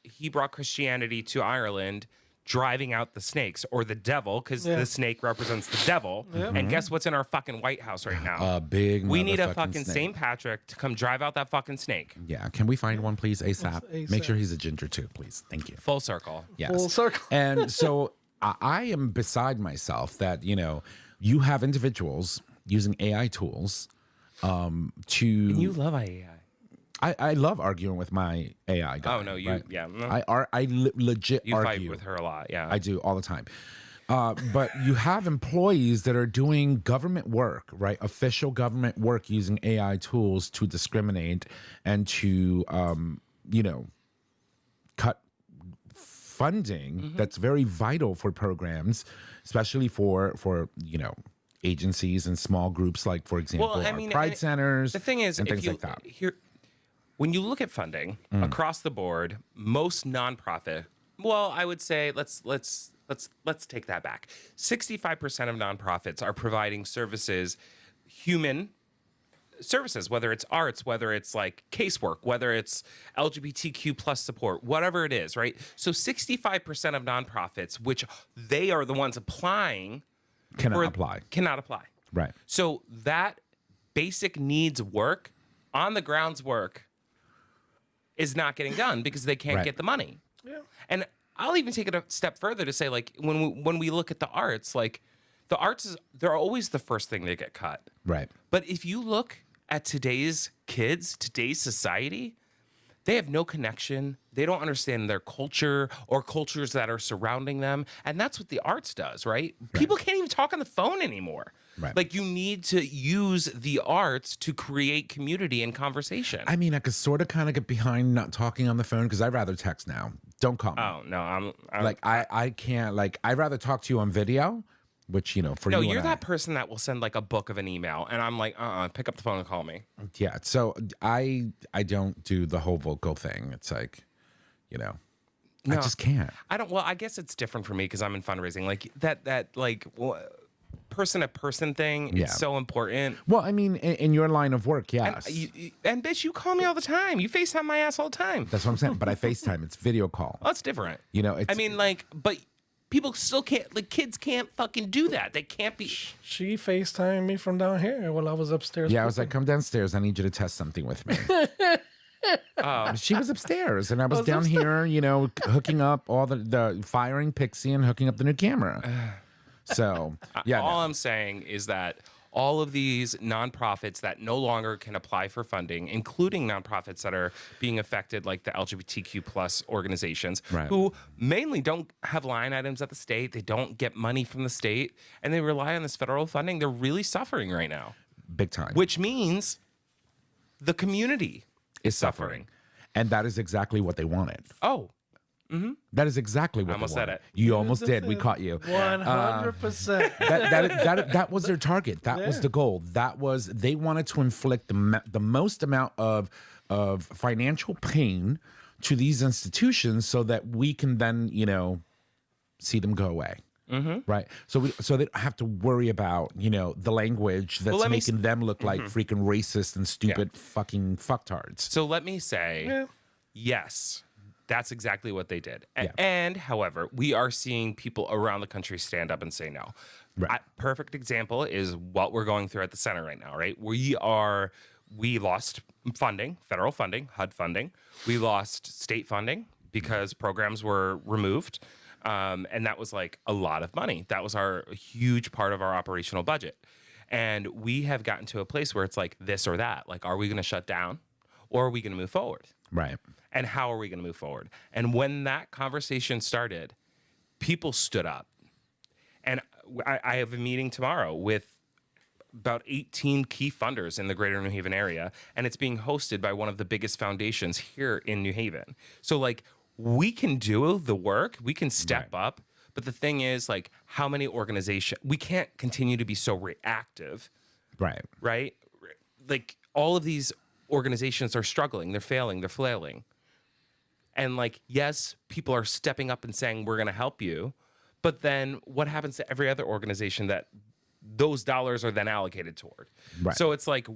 Christianity to Ireland, driving out the snakes or the devil, because the snake represents the devil. And guess what's in our fucking White House right now? A big We need a fucking snake. St. Patrick to come drive out that fucking snake. Yeah, can we find one, please, ASAP? ASAP. Make sure he's a ginger too, please. Thank you. Full circle. Yes. Full circle. And so I am beside myself that, you have individuals using AI tools to. You love AI. I love arguing with my AI guy. Oh, no, you, right? yeah. No. I legit You argue. fight with her a lot, yeah. I do all the time. But you have employees that are doing government work, right? Official government work using AI tools to discriminate and to, cut funding that's very vital for programs, especially for agencies and small groups like, for example, our Pride centers. The thing is, and if things you like that. when you look at funding across the board, most nonprofit, well, I would say let's take that back. 65% of nonprofits are providing services, human services, whether it's arts, whether it's like casework, whether it's LGBTQ plus support, whatever it is, right? So 65% of nonprofits, which they are the ones applying, Cannot apply. Cannot apply. Right. So that basic needs work, on the grounds work, is not getting done because they can't get the money. Yeah. And I'll even take it a step further to say, like, when we look at the arts, like, the arts, they're always the first thing they get cut. Right. But if you look at today's kids, today's society, they have no connection. They don't understand their culture or cultures that are surrounding them. And that's what the arts does, right? People can't even talk on the phone anymore. Right. Like, you need to use the arts to create community and conversation. I mean, I could sort of kind of get behind not talking on the phone because I'd rather text now. Don't call me. Oh, no, I'm Like, I can't, like, I'd rather talk to you on video, which, for no, you. you're that person that will send like a book of an email, and I'm like, pick up the phone and call me. Yeah. So I don't do the whole vocal thing. It's like, I just can't. I don't. Well, I guess it's different for me because I'm in fundraising. Like that like person to person thing. Yeah. It's so important. Well, I mean, in your line of work, yes. And bitch, you call me all the time. You FaceTime my ass all the time. That's what I'm saying. But I FaceTime. It's video call. Well, that's different. It's. I mean, like, but people still can't. Like, kids can't fucking do that. They can't be. She FaceTimed me from down here while I was upstairs. Yeah, I was like, come downstairs. I need you to test something with me. She was upstairs, and I was down here, hooking up all the firing Pixie and hooking up the new camera. So, yeah. All I'm saying is that all of these nonprofits that no longer can apply for funding, including nonprofits that are being affected, like the LGBTQ plus organizations, who mainly don't have line items at the state, they don't get money from the state, and they rely on this federal funding, they're really suffering right now. Big time. Which means the community is suffering. And that is exactly what they wanted. Oh. That is exactly what I almost they said wanted. it. You almost did. We caught you. 100%. That was their target. That was the goal. That was, they wanted to inflict the most amount of financial pain to these institutions so that we can then, see them go away. Right. So they don't have to worry about, the language that's making them look like freaking racist and stupid fucking fucktards. So let me say, yes. That's exactly what they did. And however, we are seeing people around the country stand up and say no. Right. Perfect example is what we're going through at the center right now, right? We lost funding, federal funding, HUD funding. We lost state funding because programs were removed. And that was like a lot of money. That was a huge part of our operational budget. And we have gotten to a place where it's like this or that. Like, are we going to shut down or are we going to move forward? Right. And how are we going to move forward? And when that conversation started, people stood up. And I have a meeting tomorrow with about 18 key funders in the greater New Haven area, and it's being hosted by one of the biggest foundations here in New Haven. So, like, we can do the work, we can step up, but the thing is, like, how many organizations, we can't continue to be so reactive. Right. Right? Like, all of these organizations are struggling, they're failing, they're flailing. And like, yes, people are stepping up and saying, we're going to help you. But then what happens to every other organization that those dollars are then allocated toward? Right. So it's like,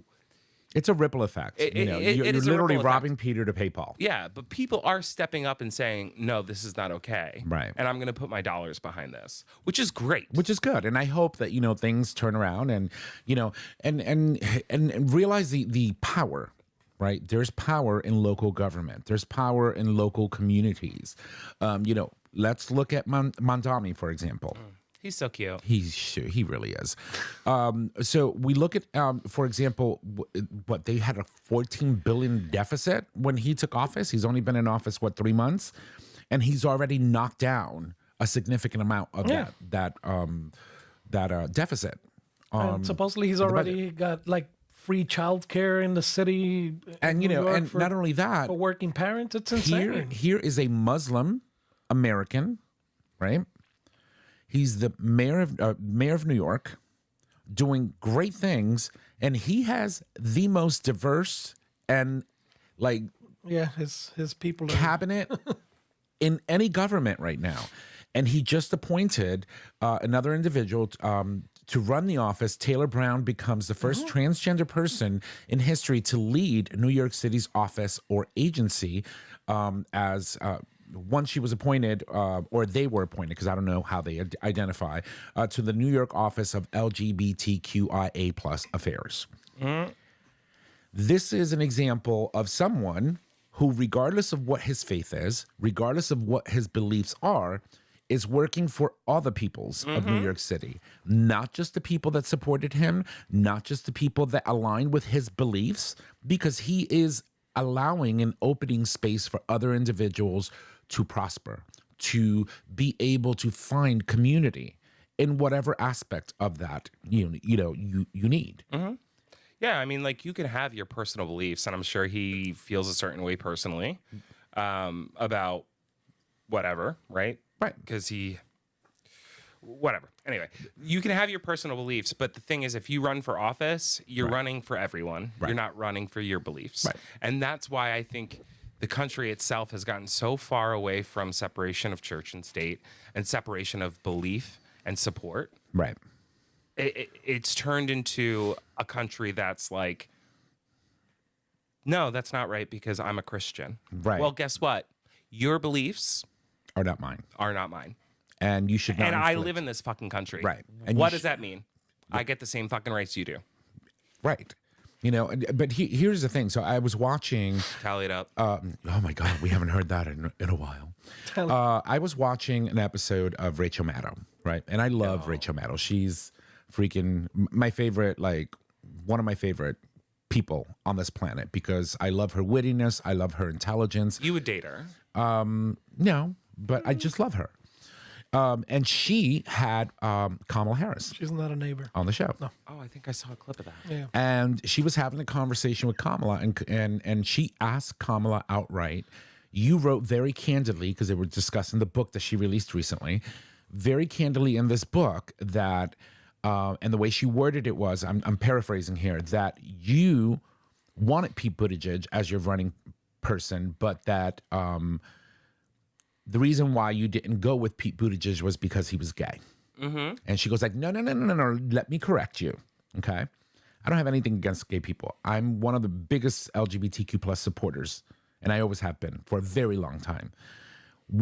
It's a ripple effect. You're is a literally ripple robbing Peter to pay Paul. Yeah, but people are stepping up and saying, no, this is not okay. Right. And I'm going to put my dollars behind this, which is great. Which is good. And I hope that, things turn around and, and realize the power, right? There's power in local government. There's power in local communities. Let's look at Mandami, for example. He's so cute. He really is. So we look at, for example, what they had a $14 billion deficit when he took office. He's only been in office 3 months, and he's already knocked down a significant amount of that deficit. And supposedly he's already got like free childcare in the city, and and not only that, for working parents. It's insane. Here is a Muslim American, right? He's the mayor of New York, doing great things, and he has the most diverse and his people cabinet in any government right now. And he just appointed another individual to run the office. Taylor Brown becomes the first transgender person in history to lead New York City's office or agency as once she was appointed, or they were appointed, because I don't know how they identify, to the New York office of LGBTQIA plus affairs. This is an example of someone who, regardless of what his faith is, regardless of what his beliefs are, is working for all the peoples of New York City, not just the people that supported him, not just the people that align with his beliefs, because he is allowing and opening space for other individuals to prosper, to be able to find community in whatever aspect of that you need. Yeah, I mean, like, you can have your personal beliefs, and I'm sure he feels a certain way personally about whatever, right? Right. Because whatever. Anyway, you can have your personal beliefs, but the thing is, if you run for office, you're running for everyone. Right. You're not running for your beliefs. Right. And that's why I think the country itself has gotten so far away from separation of church and state and separation of belief and support. Right. It's turned into a country that's like, no, that's not right because I'm a Christian. Right. Well, guess what? Your beliefs Are not mine. And you should not. And I live in this fucking country. Right. And what does that mean? I get the same fucking rights you do. Right. But here's the thing. So I was watching. Tally it up. Oh my God, we haven't heard that in a while. I was watching an episode of Rachel Maddow, right? And I love Rachel Maddow. She's freaking my favorite, one of my favorite people on this planet, because I love her wittiness. I love her intelligence. You would date her. No, but I just love her. And she had Kamala Harris. She's not a neighbor on the show. No. Oh, I think I saw a clip of that. Yeah. And she was having a conversation with Kamala, and she asked Kamala outright. You wrote very candidly, because they were discussing the book that she released recently, very candidly in this book that, and the way she worded it was, I'm paraphrasing here, that you wanted Pete Buttigieg as your running person, but that the reason why you didn't go with Pete Buttigieg was because he was gay. Mm-hmm. And she goes like, no, let me correct you, okay? I don't have anything against gay people. I'm one of the biggest LGBTQ plus supporters, and I always have been for a very long time. The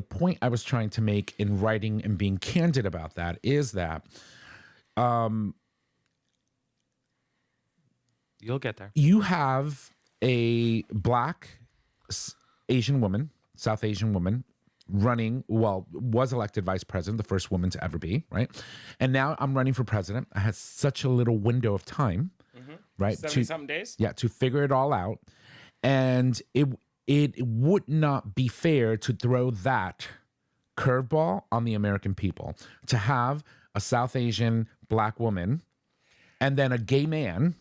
point I was trying to make in writing and being candid about that is that you'll get there. You have a black Asian woman, South Asian woman, was elected vice president, the first woman to ever be, right? And now I'm running for president. I had such a little window of time, right? 70-something days? Yeah, to figure it all out. And it would not be fair to throw that curveball on the American people, to have a South Asian black woman and then a gay man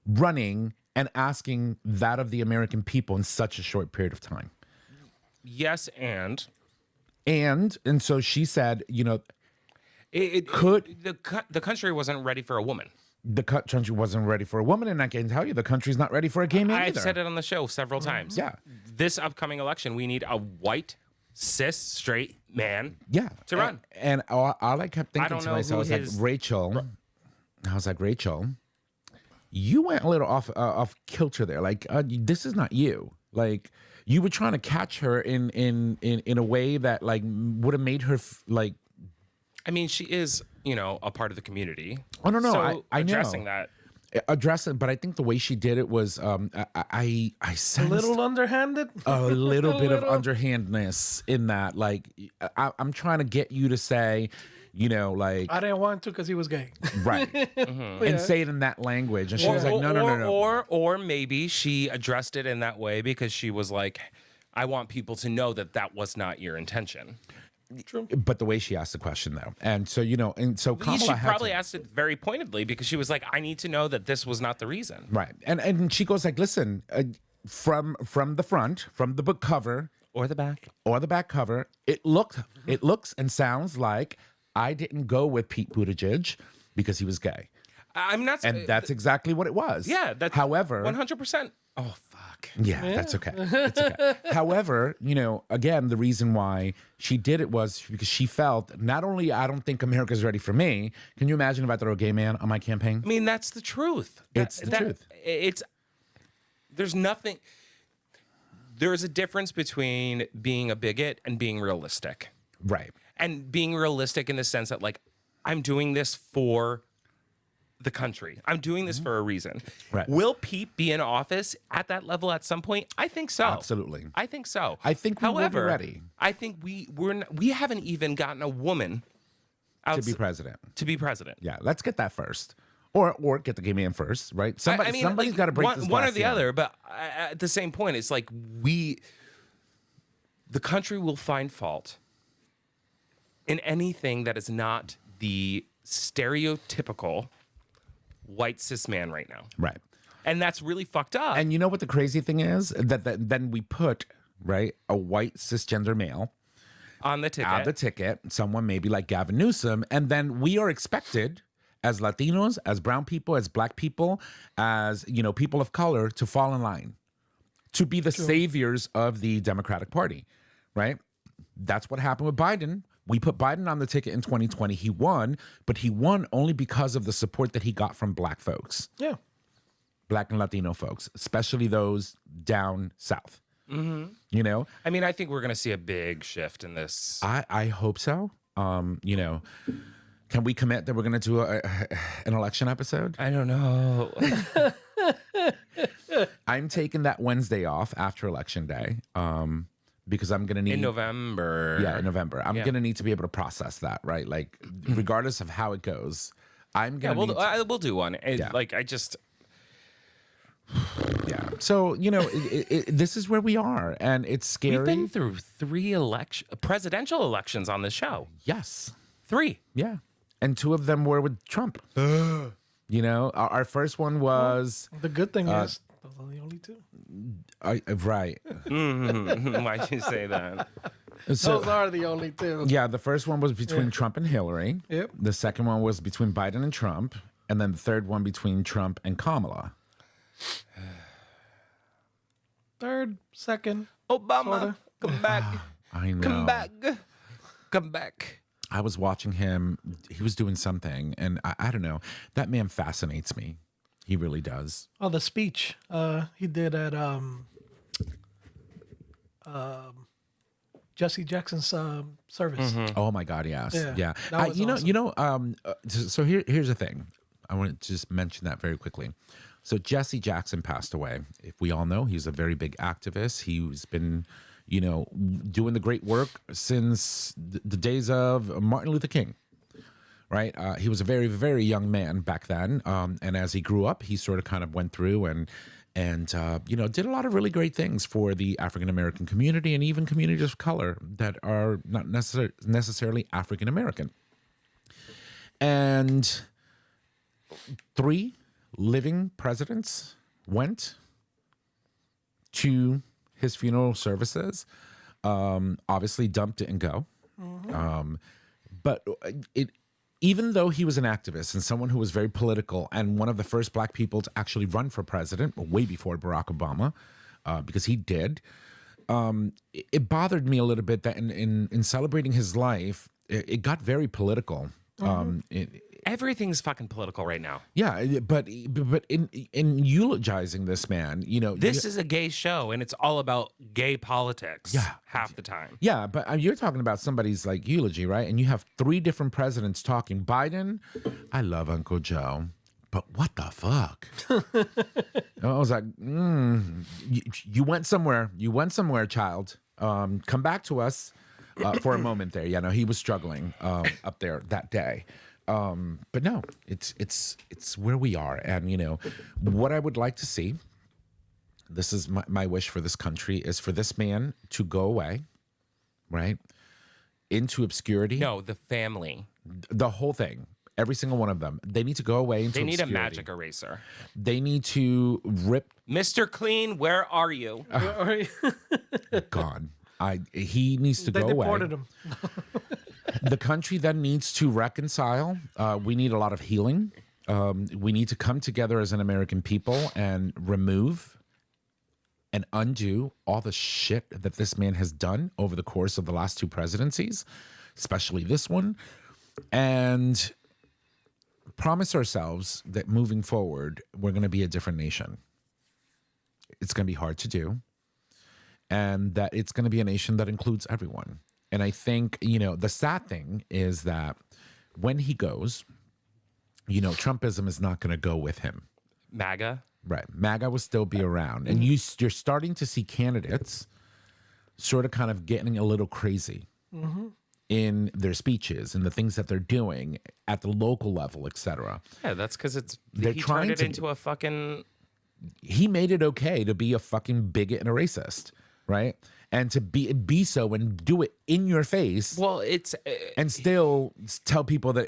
running and asking that of the American people in such a short period of time. Yes, and so she said, the country wasn't ready for a woman. The country wasn't ready for a woman, and I can tell you the country's not ready for a gay man either. I've said it on the show several times. Yeah. This upcoming election, we need a white, cis, straight man to run. And all I kept thinking to myself was Rachel, you went a little off kilter there. Like, this is not you. Like, you were trying to catch her in a way that like would have made her like. I mean, she is, you know, a part of the community. Oh no, So I addressing know. that. Address it, but I think the way she did it was I A sensed little underhanded. a little bit of underhandness in that. Like, I'm trying to get you to say, you know, like, I didn't want to because he was gay. right, and say it in that language, and she was like, no. Or maybe she addressed it in that way because she was like, I want people to know that that was not your intention. True. But the way she asked the question, though, and so Kamala She had probably to, asked it very pointedly because she was like, I need to know that this was not the reason. right, and she goes like, listen, from the front, from the book cover Or the back. or the back cover, it looks and sounds like I didn't go with Pete Buttigieg because he was gay, I'm not. and that's exactly what it was. Yeah. That's however, 100%. Oh, fuck. yeah, that's okay. It's okay. However, you know, again, the reason why she did it was because she felt not only I don't think America's ready for me. Can you imagine if I throw a gay man on my campaign? I mean, that's the truth. It's the truth. There's nothing. There's a difference between being a bigot and being realistic. Right. And being realistic in the sense that, like, I'm doing this for the country. I'm doing this for a reason. Right. Will Pete be in office at that level at some point? I think so. Absolutely. I think so. I think we will be However, ready. I think we haven't even gotten a woman To be president. To be president. Yeah, let's get that first. Or get the gay man first, right? Somebody's like, got to break one, this one or glass the ceiling. other. But at the same point, it's like the country will find fault in anything that is not the stereotypical white cis man right now. Right. And that's really fucked up. And you know what the crazy thing is? That then we put, right, a white cisgender male on the ticket. Someone maybe like Gavin Newsom, and then we are expected as Latinos, as brown people, as black people, as, you know, people of color to fall in line, to be the saviors of the Democratic Party, right? That's what happened with Biden. We put Biden on the ticket in 2020. He won, but he won only because of the support that he got from black folks. Yeah. Black and Latino folks, especially those down south. Mm-hmm. You know? I mean, I think we're going to see a big shift in this. I hope so. You know, can we commit that we're going to do an election episode? I don't know. I'm taking that Wednesday off after Election Day. Because I'm going to need... In November. Yeah, in November. I'm going to need to be able to process that, right? Like, regardless of how it goes, I'm going to we'll do one. Yeah. Like, I just... Yeah. So, you know, this is where we are, and it's scary. We've been through 3 presidential elections on this show. Yes. 3. Yeah. And 2 of them were with Trump. You know, our first one was... The good thing is, those are the only 2. Right. Why'd you say that? So, Those are the only 2. yeah, the first one was between Trump and Hillary. Yep. The second one was between Biden and Trump. And then the third one between Trump and Kamala. Third, second. Obama, Sorta. come back. I know. Come back. Come back. I was watching him. He was doing something. And I don't know. That man fascinates me. He really does. Oh, the speech he did at Jesse Jackson's service. Oh my God, yes. Yeah, that was awesome. So here's the thing. I want to just mention that very quickly. So Jesse Jackson passed away. If we all know, he's a very big activist. He's been, you know, doing the great work since the days of Martin Luther King. Right. He was a very, very young man back then. And as he grew up, he sort of kind of went through and you know, did a lot of really great things for the African-American community and even communities of color that are not necessarily African-American. And 3 living presidents went to his funeral services. Obviously, Dump didn't go. But even though he was an activist and someone who was very political and one of the first black people to actually run for president, way before Barack Obama, because he did, it bothered me a little bit that in celebrating his life, it got very political. Everything's fucking political right now. Yeah, but in eulogizing this man, This is a gay show, and it's all about gay politics. Yeah. half the time. Yeah, but you're talking about somebody's like eulogy, right? And you have 3 different presidents talking. Biden, I love Uncle Joe, but what the fuck? I was like, you went somewhere. You went somewhere, child. Come back to us for a moment there. Yeah, no, he was struggling up there that day. But no, it's where we are. And, what I would like to see, this is my wish for this country, is for this man to go away, right? Into obscurity. No, the family. The whole thing. Every single one of them. They need to go away into obscurity. They need a magic eraser. They need to rip. Mr. Clean, where are you? Gone. He needs to go away. They deported him. The country then needs to reconcile. We need a lot of healing. We need to come together as an American people and remove and undo all the shit that this man has done over the course of the last 2 presidencies, especially this one, and promise ourselves that moving forward, we're going to be a different nation. It's going to be hard to do, and that it's going to be a nation that includes everyone. And I think, the sad thing is that when he goes, Trumpism is not going to go with him. MAGA? Right. MAGA will still be around. And you're starting to see candidates sort of kind of getting a little crazy in their speeches and the things that they're doing at the local level, etc. Yeah, that's because They're he trying turned it to into a fucking... He made it okay to be a fucking bigot and a racist, right? And to be so and do it in your face. Well, it's... and still tell people that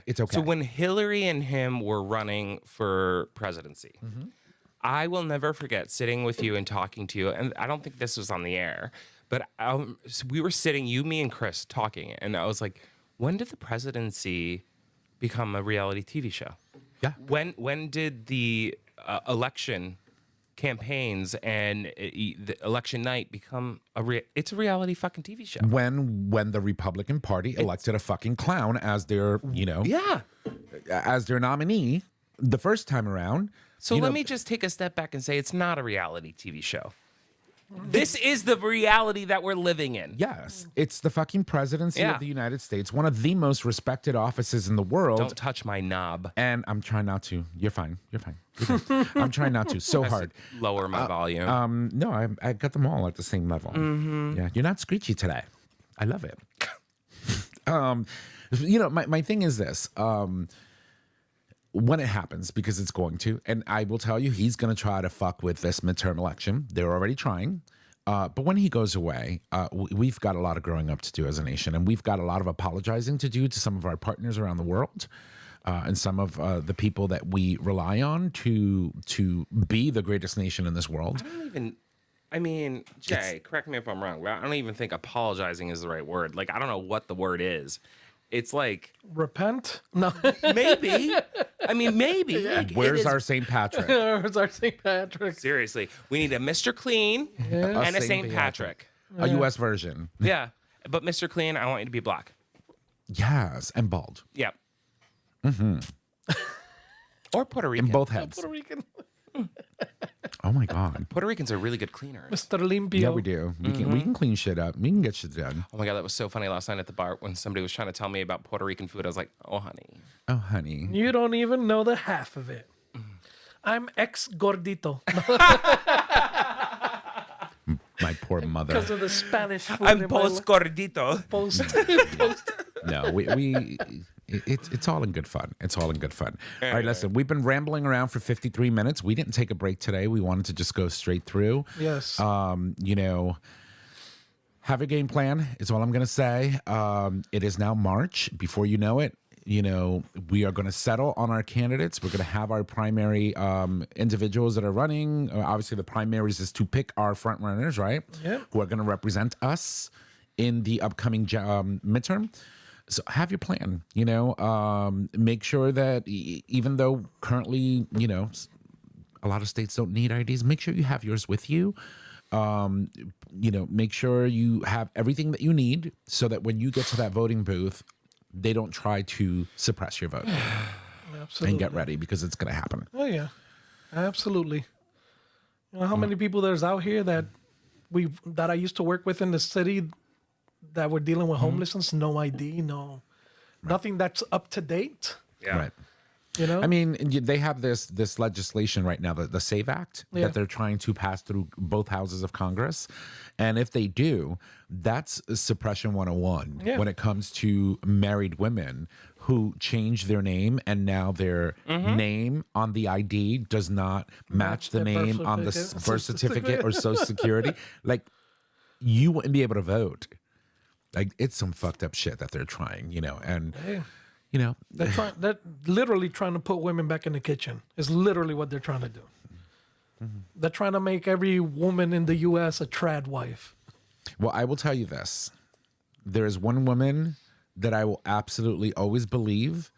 it's okay. So when Hillary and him were running for presidency, I will never forget sitting with you and talking to you. And I don't think this was on the air, but so we were sitting, you, me, and Chris talking. And I was like, when did the presidency become a reality TV show? Yeah. When did the election campaigns and the election night become it's a reality fucking TV show? When the Republican Party elected a fucking clown as their, as their nominee the first time around. So let me just take a step back and say it's not a reality TV show. This is the reality that we're living in. Yes. It's the fucking presidency of the United States, one of the most respected offices in the world. Don't touch my knob. And I'm trying not to. You're fine. You're fine. I'm trying not to. So hard. Lower my volume. No, I got them all at the same level. Yeah, you're not screechy today. I love it. My thing is this. When it happens, because it's going to, and I will tell you, he's going to try to fuck with this midterm election. They're already trying. But when he goes away, we've got a lot of growing up to do as a nation, and we've got a lot of apologizing to do to some of our partners around the world, and some of the people that we rely on to be the greatest nation in this world. Jay, correct me if I'm wrong, but I don't even think apologizing is the right word. Like, I don't know what the word is. It's like... Repent? No. Maybe. Maybe. Yeah. Where's our St. Patrick? Where's our St. Patrick? Seriously. We need a Mr. Clean and a St. Patrick. A U.S. version. Yeah. But Mr. Clean, I want you to be black. Yes. And bald. Yeah. Or Puerto Rican. In both heads. Puerto Rican. Oh my God. Puerto Ricans are really good cleaners. Mr. Limpio. Yeah, we do. We can clean shit up. We can get shit done. Oh my God, that was so funny last night at the bar when somebody was trying to tell me about Puerto Rican food. I was like, oh, honey. Oh, honey. You don't even know the half of it. I'm ex-gordito. My poor mother. Because of the Spanish food. I'm post-gordito. Post. No, it's all in good fun. It's all in good fun. All right, listen, we've been rambling around for 53 minutes. We didn't take a break today. We wanted to just go straight through. Yes. Have a game plan is all I'm going to say. It is now March. Before you know it, we are going to settle on our candidates. We're going to have our primary individuals that are running. Obviously, the primaries is to pick our front runners, right? Yep. Who are going to represent us in the upcoming midterm. So have your plan, make sure that even though currently, a lot of states don't need IDs, make sure you have yours with you. Make sure you have everything that you need so that when you get to that voting booth, they don't try to suppress your vote. Absolutely. And get ready because it's going to happen. Oh yeah, absolutely. You know how many people there's out here that I used to work with in the city that were dealing with homelessness, no ID, nothing that's up to date. Yeah. Right. You know, I mean, they have this legislation right now, the SAVE Act, that they're trying to pass through both houses of Congress. And if they do, that's suppression 101 when it comes to married women who change their name and now their name on the ID does not match the name on the birth certificate or Social Security. Like, you wouldn't be able to vote. Like, it's some fucked up shit that they're trying, and... You know, they're literally trying to put women back in the kitchen. Is literally what they're trying to do. They're trying to make every woman in the U.S. a trad wife. Well, I will tell you this: there is one woman that I will absolutely always believe,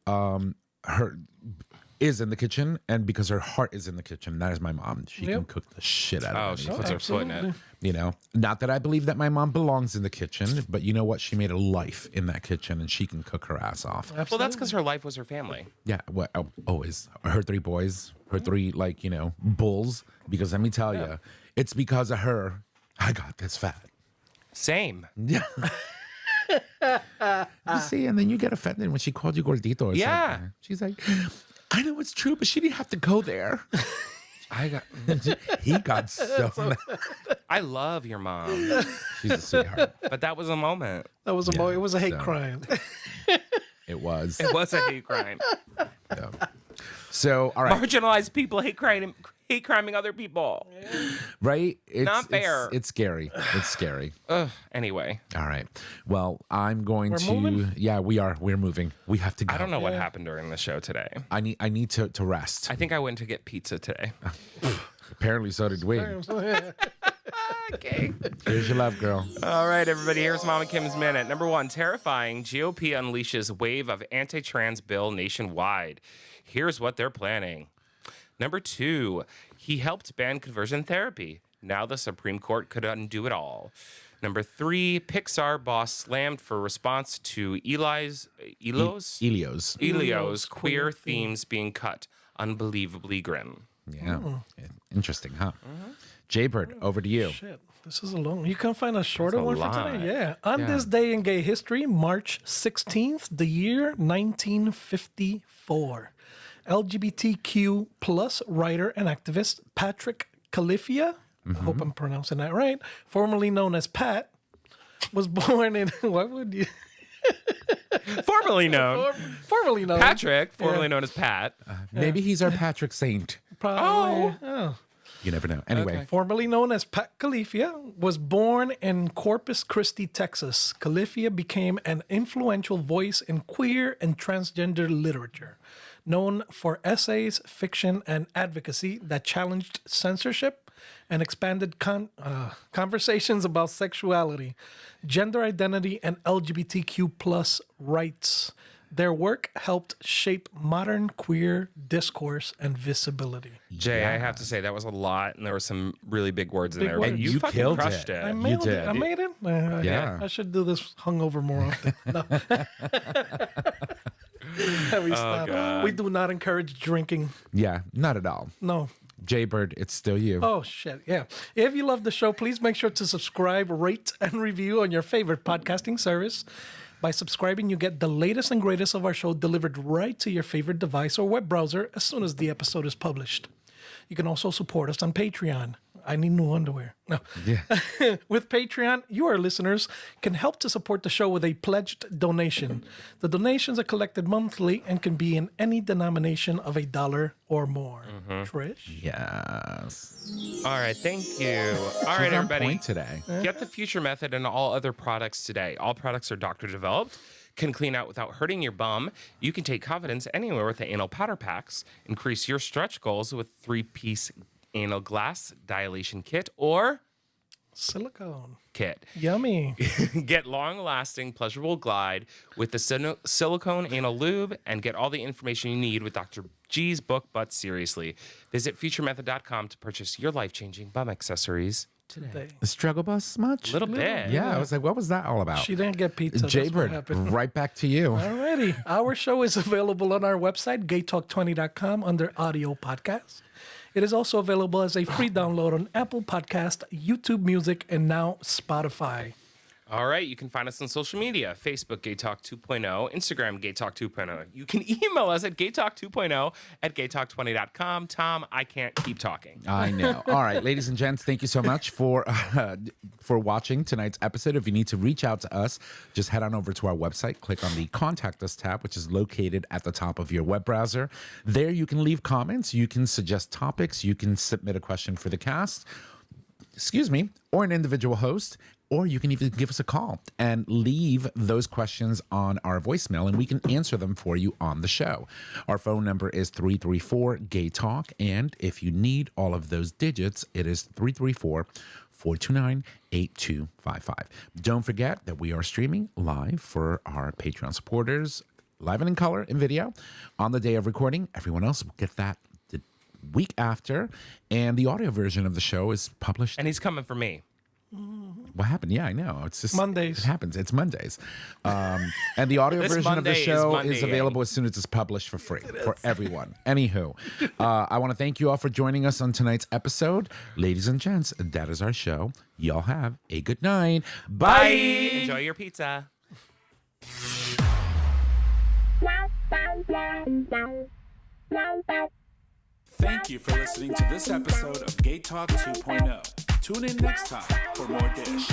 her is in the kitchen, and because her heart is in the kitchen, that is my mom. She can cook the shit out of She anything. puts her foot in it. Not that I believe that my mom belongs in the kitchen, but you know what? She made a life in that kitchen, and she can cook her ass off. Absolutely. Well, that's because her life was her family. Yeah, well, always her 3 boys, her 3 bulls. Because let me tell you, it's because of her I got this fat. Same. Yeah. You see, and then you get offended when she called you gordito. Or something. She's like, I know it's true, but she didn't have to go there. He got so mad. I love your mom, She's a sweetheart. but that was a moment. That was it was a hate crime. It was. It was a hate crime. Yeah. So, all right. Marginalized people hate criming other people. Right? It's Not fair. It's scary. It's scary. Anyway. All right. Well, I'm going We're to. moving? Yeah, we are. We're moving. We have to go. I don't know what happened during the show today. I need to rest. I think I went to get pizza today. Apparently, so did we. Okay. Here's your love, girl. All right, everybody. Here's Mama Kim's Minute. Number 1, terrifying. GOP unleashes wave of anti-trans bill nationwide. Here's what they're planning. Number 2, he helped ban conversion therapy. Now the Supreme Court could undo it all. Number 3, Pixar boss slammed for response to Elio's queer themes being cut. Unbelievably grim. Yeah. Interesting, huh? Jaybird, over to you. Shit, this is a long. You can't find a shorter one for lot. today. Yeah. On this day in gay history, March 16th, the year 1954, LGBTQ plus writer and activist Patrick Califia, I hope I'm pronouncing that right, formerly known as Pat, was born in. What would you? Formerly known. Formerly known. Patrick, formerly known as Pat. Maybe he's our Patrick Saint. Probably. Oh. You never know. Anyway. Okay. Formerly known as Pat Califia, was born in Corpus Christi, Texas. Califia became an influential voice in queer and transgender literature, known for essays, fiction, and advocacy that challenged censorship and expanded conversations about sexuality, gender identity, and LGBTQ plus rights. Their work helped shape modern queer discourse and visibility. Jay, I have to say that was a lot, and there were some really big words in Big there. words. And You you fucking killed crushed it. it. I made it. did. I made it. Yeah. I should do this hungover more often. No. We stop. God. We do not encourage drinking. Yeah, not at all. No. Jaybird, it's still you. Oh, shit. Yeah. If you love the show, please make sure to subscribe, rate, and review on your favorite podcasting service. By subscribing, you get the latest and greatest of our show delivered right to your favorite device or web browser as soon as the episode is published. You can also support us on Patreon. I need new underwear. No. Yeah. With Patreon, you, our listeners, can help to support the show with a pledged donation. The donations are collected monthly and can be in any denomination of $1 or more. Trish? Yes. All right, thank you. All right, She's on everybody. point today. Get the Future Method and all other products today. All products are doctor developed, can clean out without hurting your bum. You can take confidence anywhere with the anal powder packs. Increase your stretch goals with 3-piece anal glass dilation kit or Silicone. kit. Yummy. Get long-lasting, pleasurable glide with the silicone anal lube and get all the information you need with Dr. G's book, But Seriously. Visit futuremethod.com to purchase your life-changing bum accessories today. The struggle bus much? A little bit. Yeah, I was like, what was that all about? She didn't get pizza. That's what Jaybird, happened. right back to you. Alrighty. Our show is available on our website, gaytalk20.com, under audio podcast. It is also available as a free download on Apple Podcast, YouTube Music, and now Spotify. All right, you can find us on social media, Facebook, Gay Talk 2.0, Instagram, Gay Talk 2.0. You can email us at gaytalk2.0@gaytalk20.com. Tom, I can't keep talking. I know. All right, ladies and gents, thank you so much for watching tonight's episode. If you need to reach out to us, just head on over to our website, click on the Contact Us tab, which is located at the top of your web browser. There you can leave comments, you can suggest topics, you can submit a question for the cast, or an individual host, or you can even give us a call and leave those questions on our voicemail, and we can answer them for you on the show. Our phone number is 334-GAY-TALK, and if you need all of those digits, it is 334-429-8255. Don't forget that we are streaming live for our Patreon supporters, live and in color in video, on the day of recording. Everyone else will get that the week after, and the audio version of the show is published. And he's coming for me. What happened? Yeah, I know. It's just Mondays. It happens. It's Mondays. And the audio This version of the Monday is show Monday, is available as soon as it's published for free for everyone. Anywho, I want to thank you all for joining us on tonight's episode. Ladies and gents, that is our show. Y'all have a good night. Bye. Enjoy your pizza. Thank you for listening to this episode of Gay Talk 2.0. Tune in next time for more dish.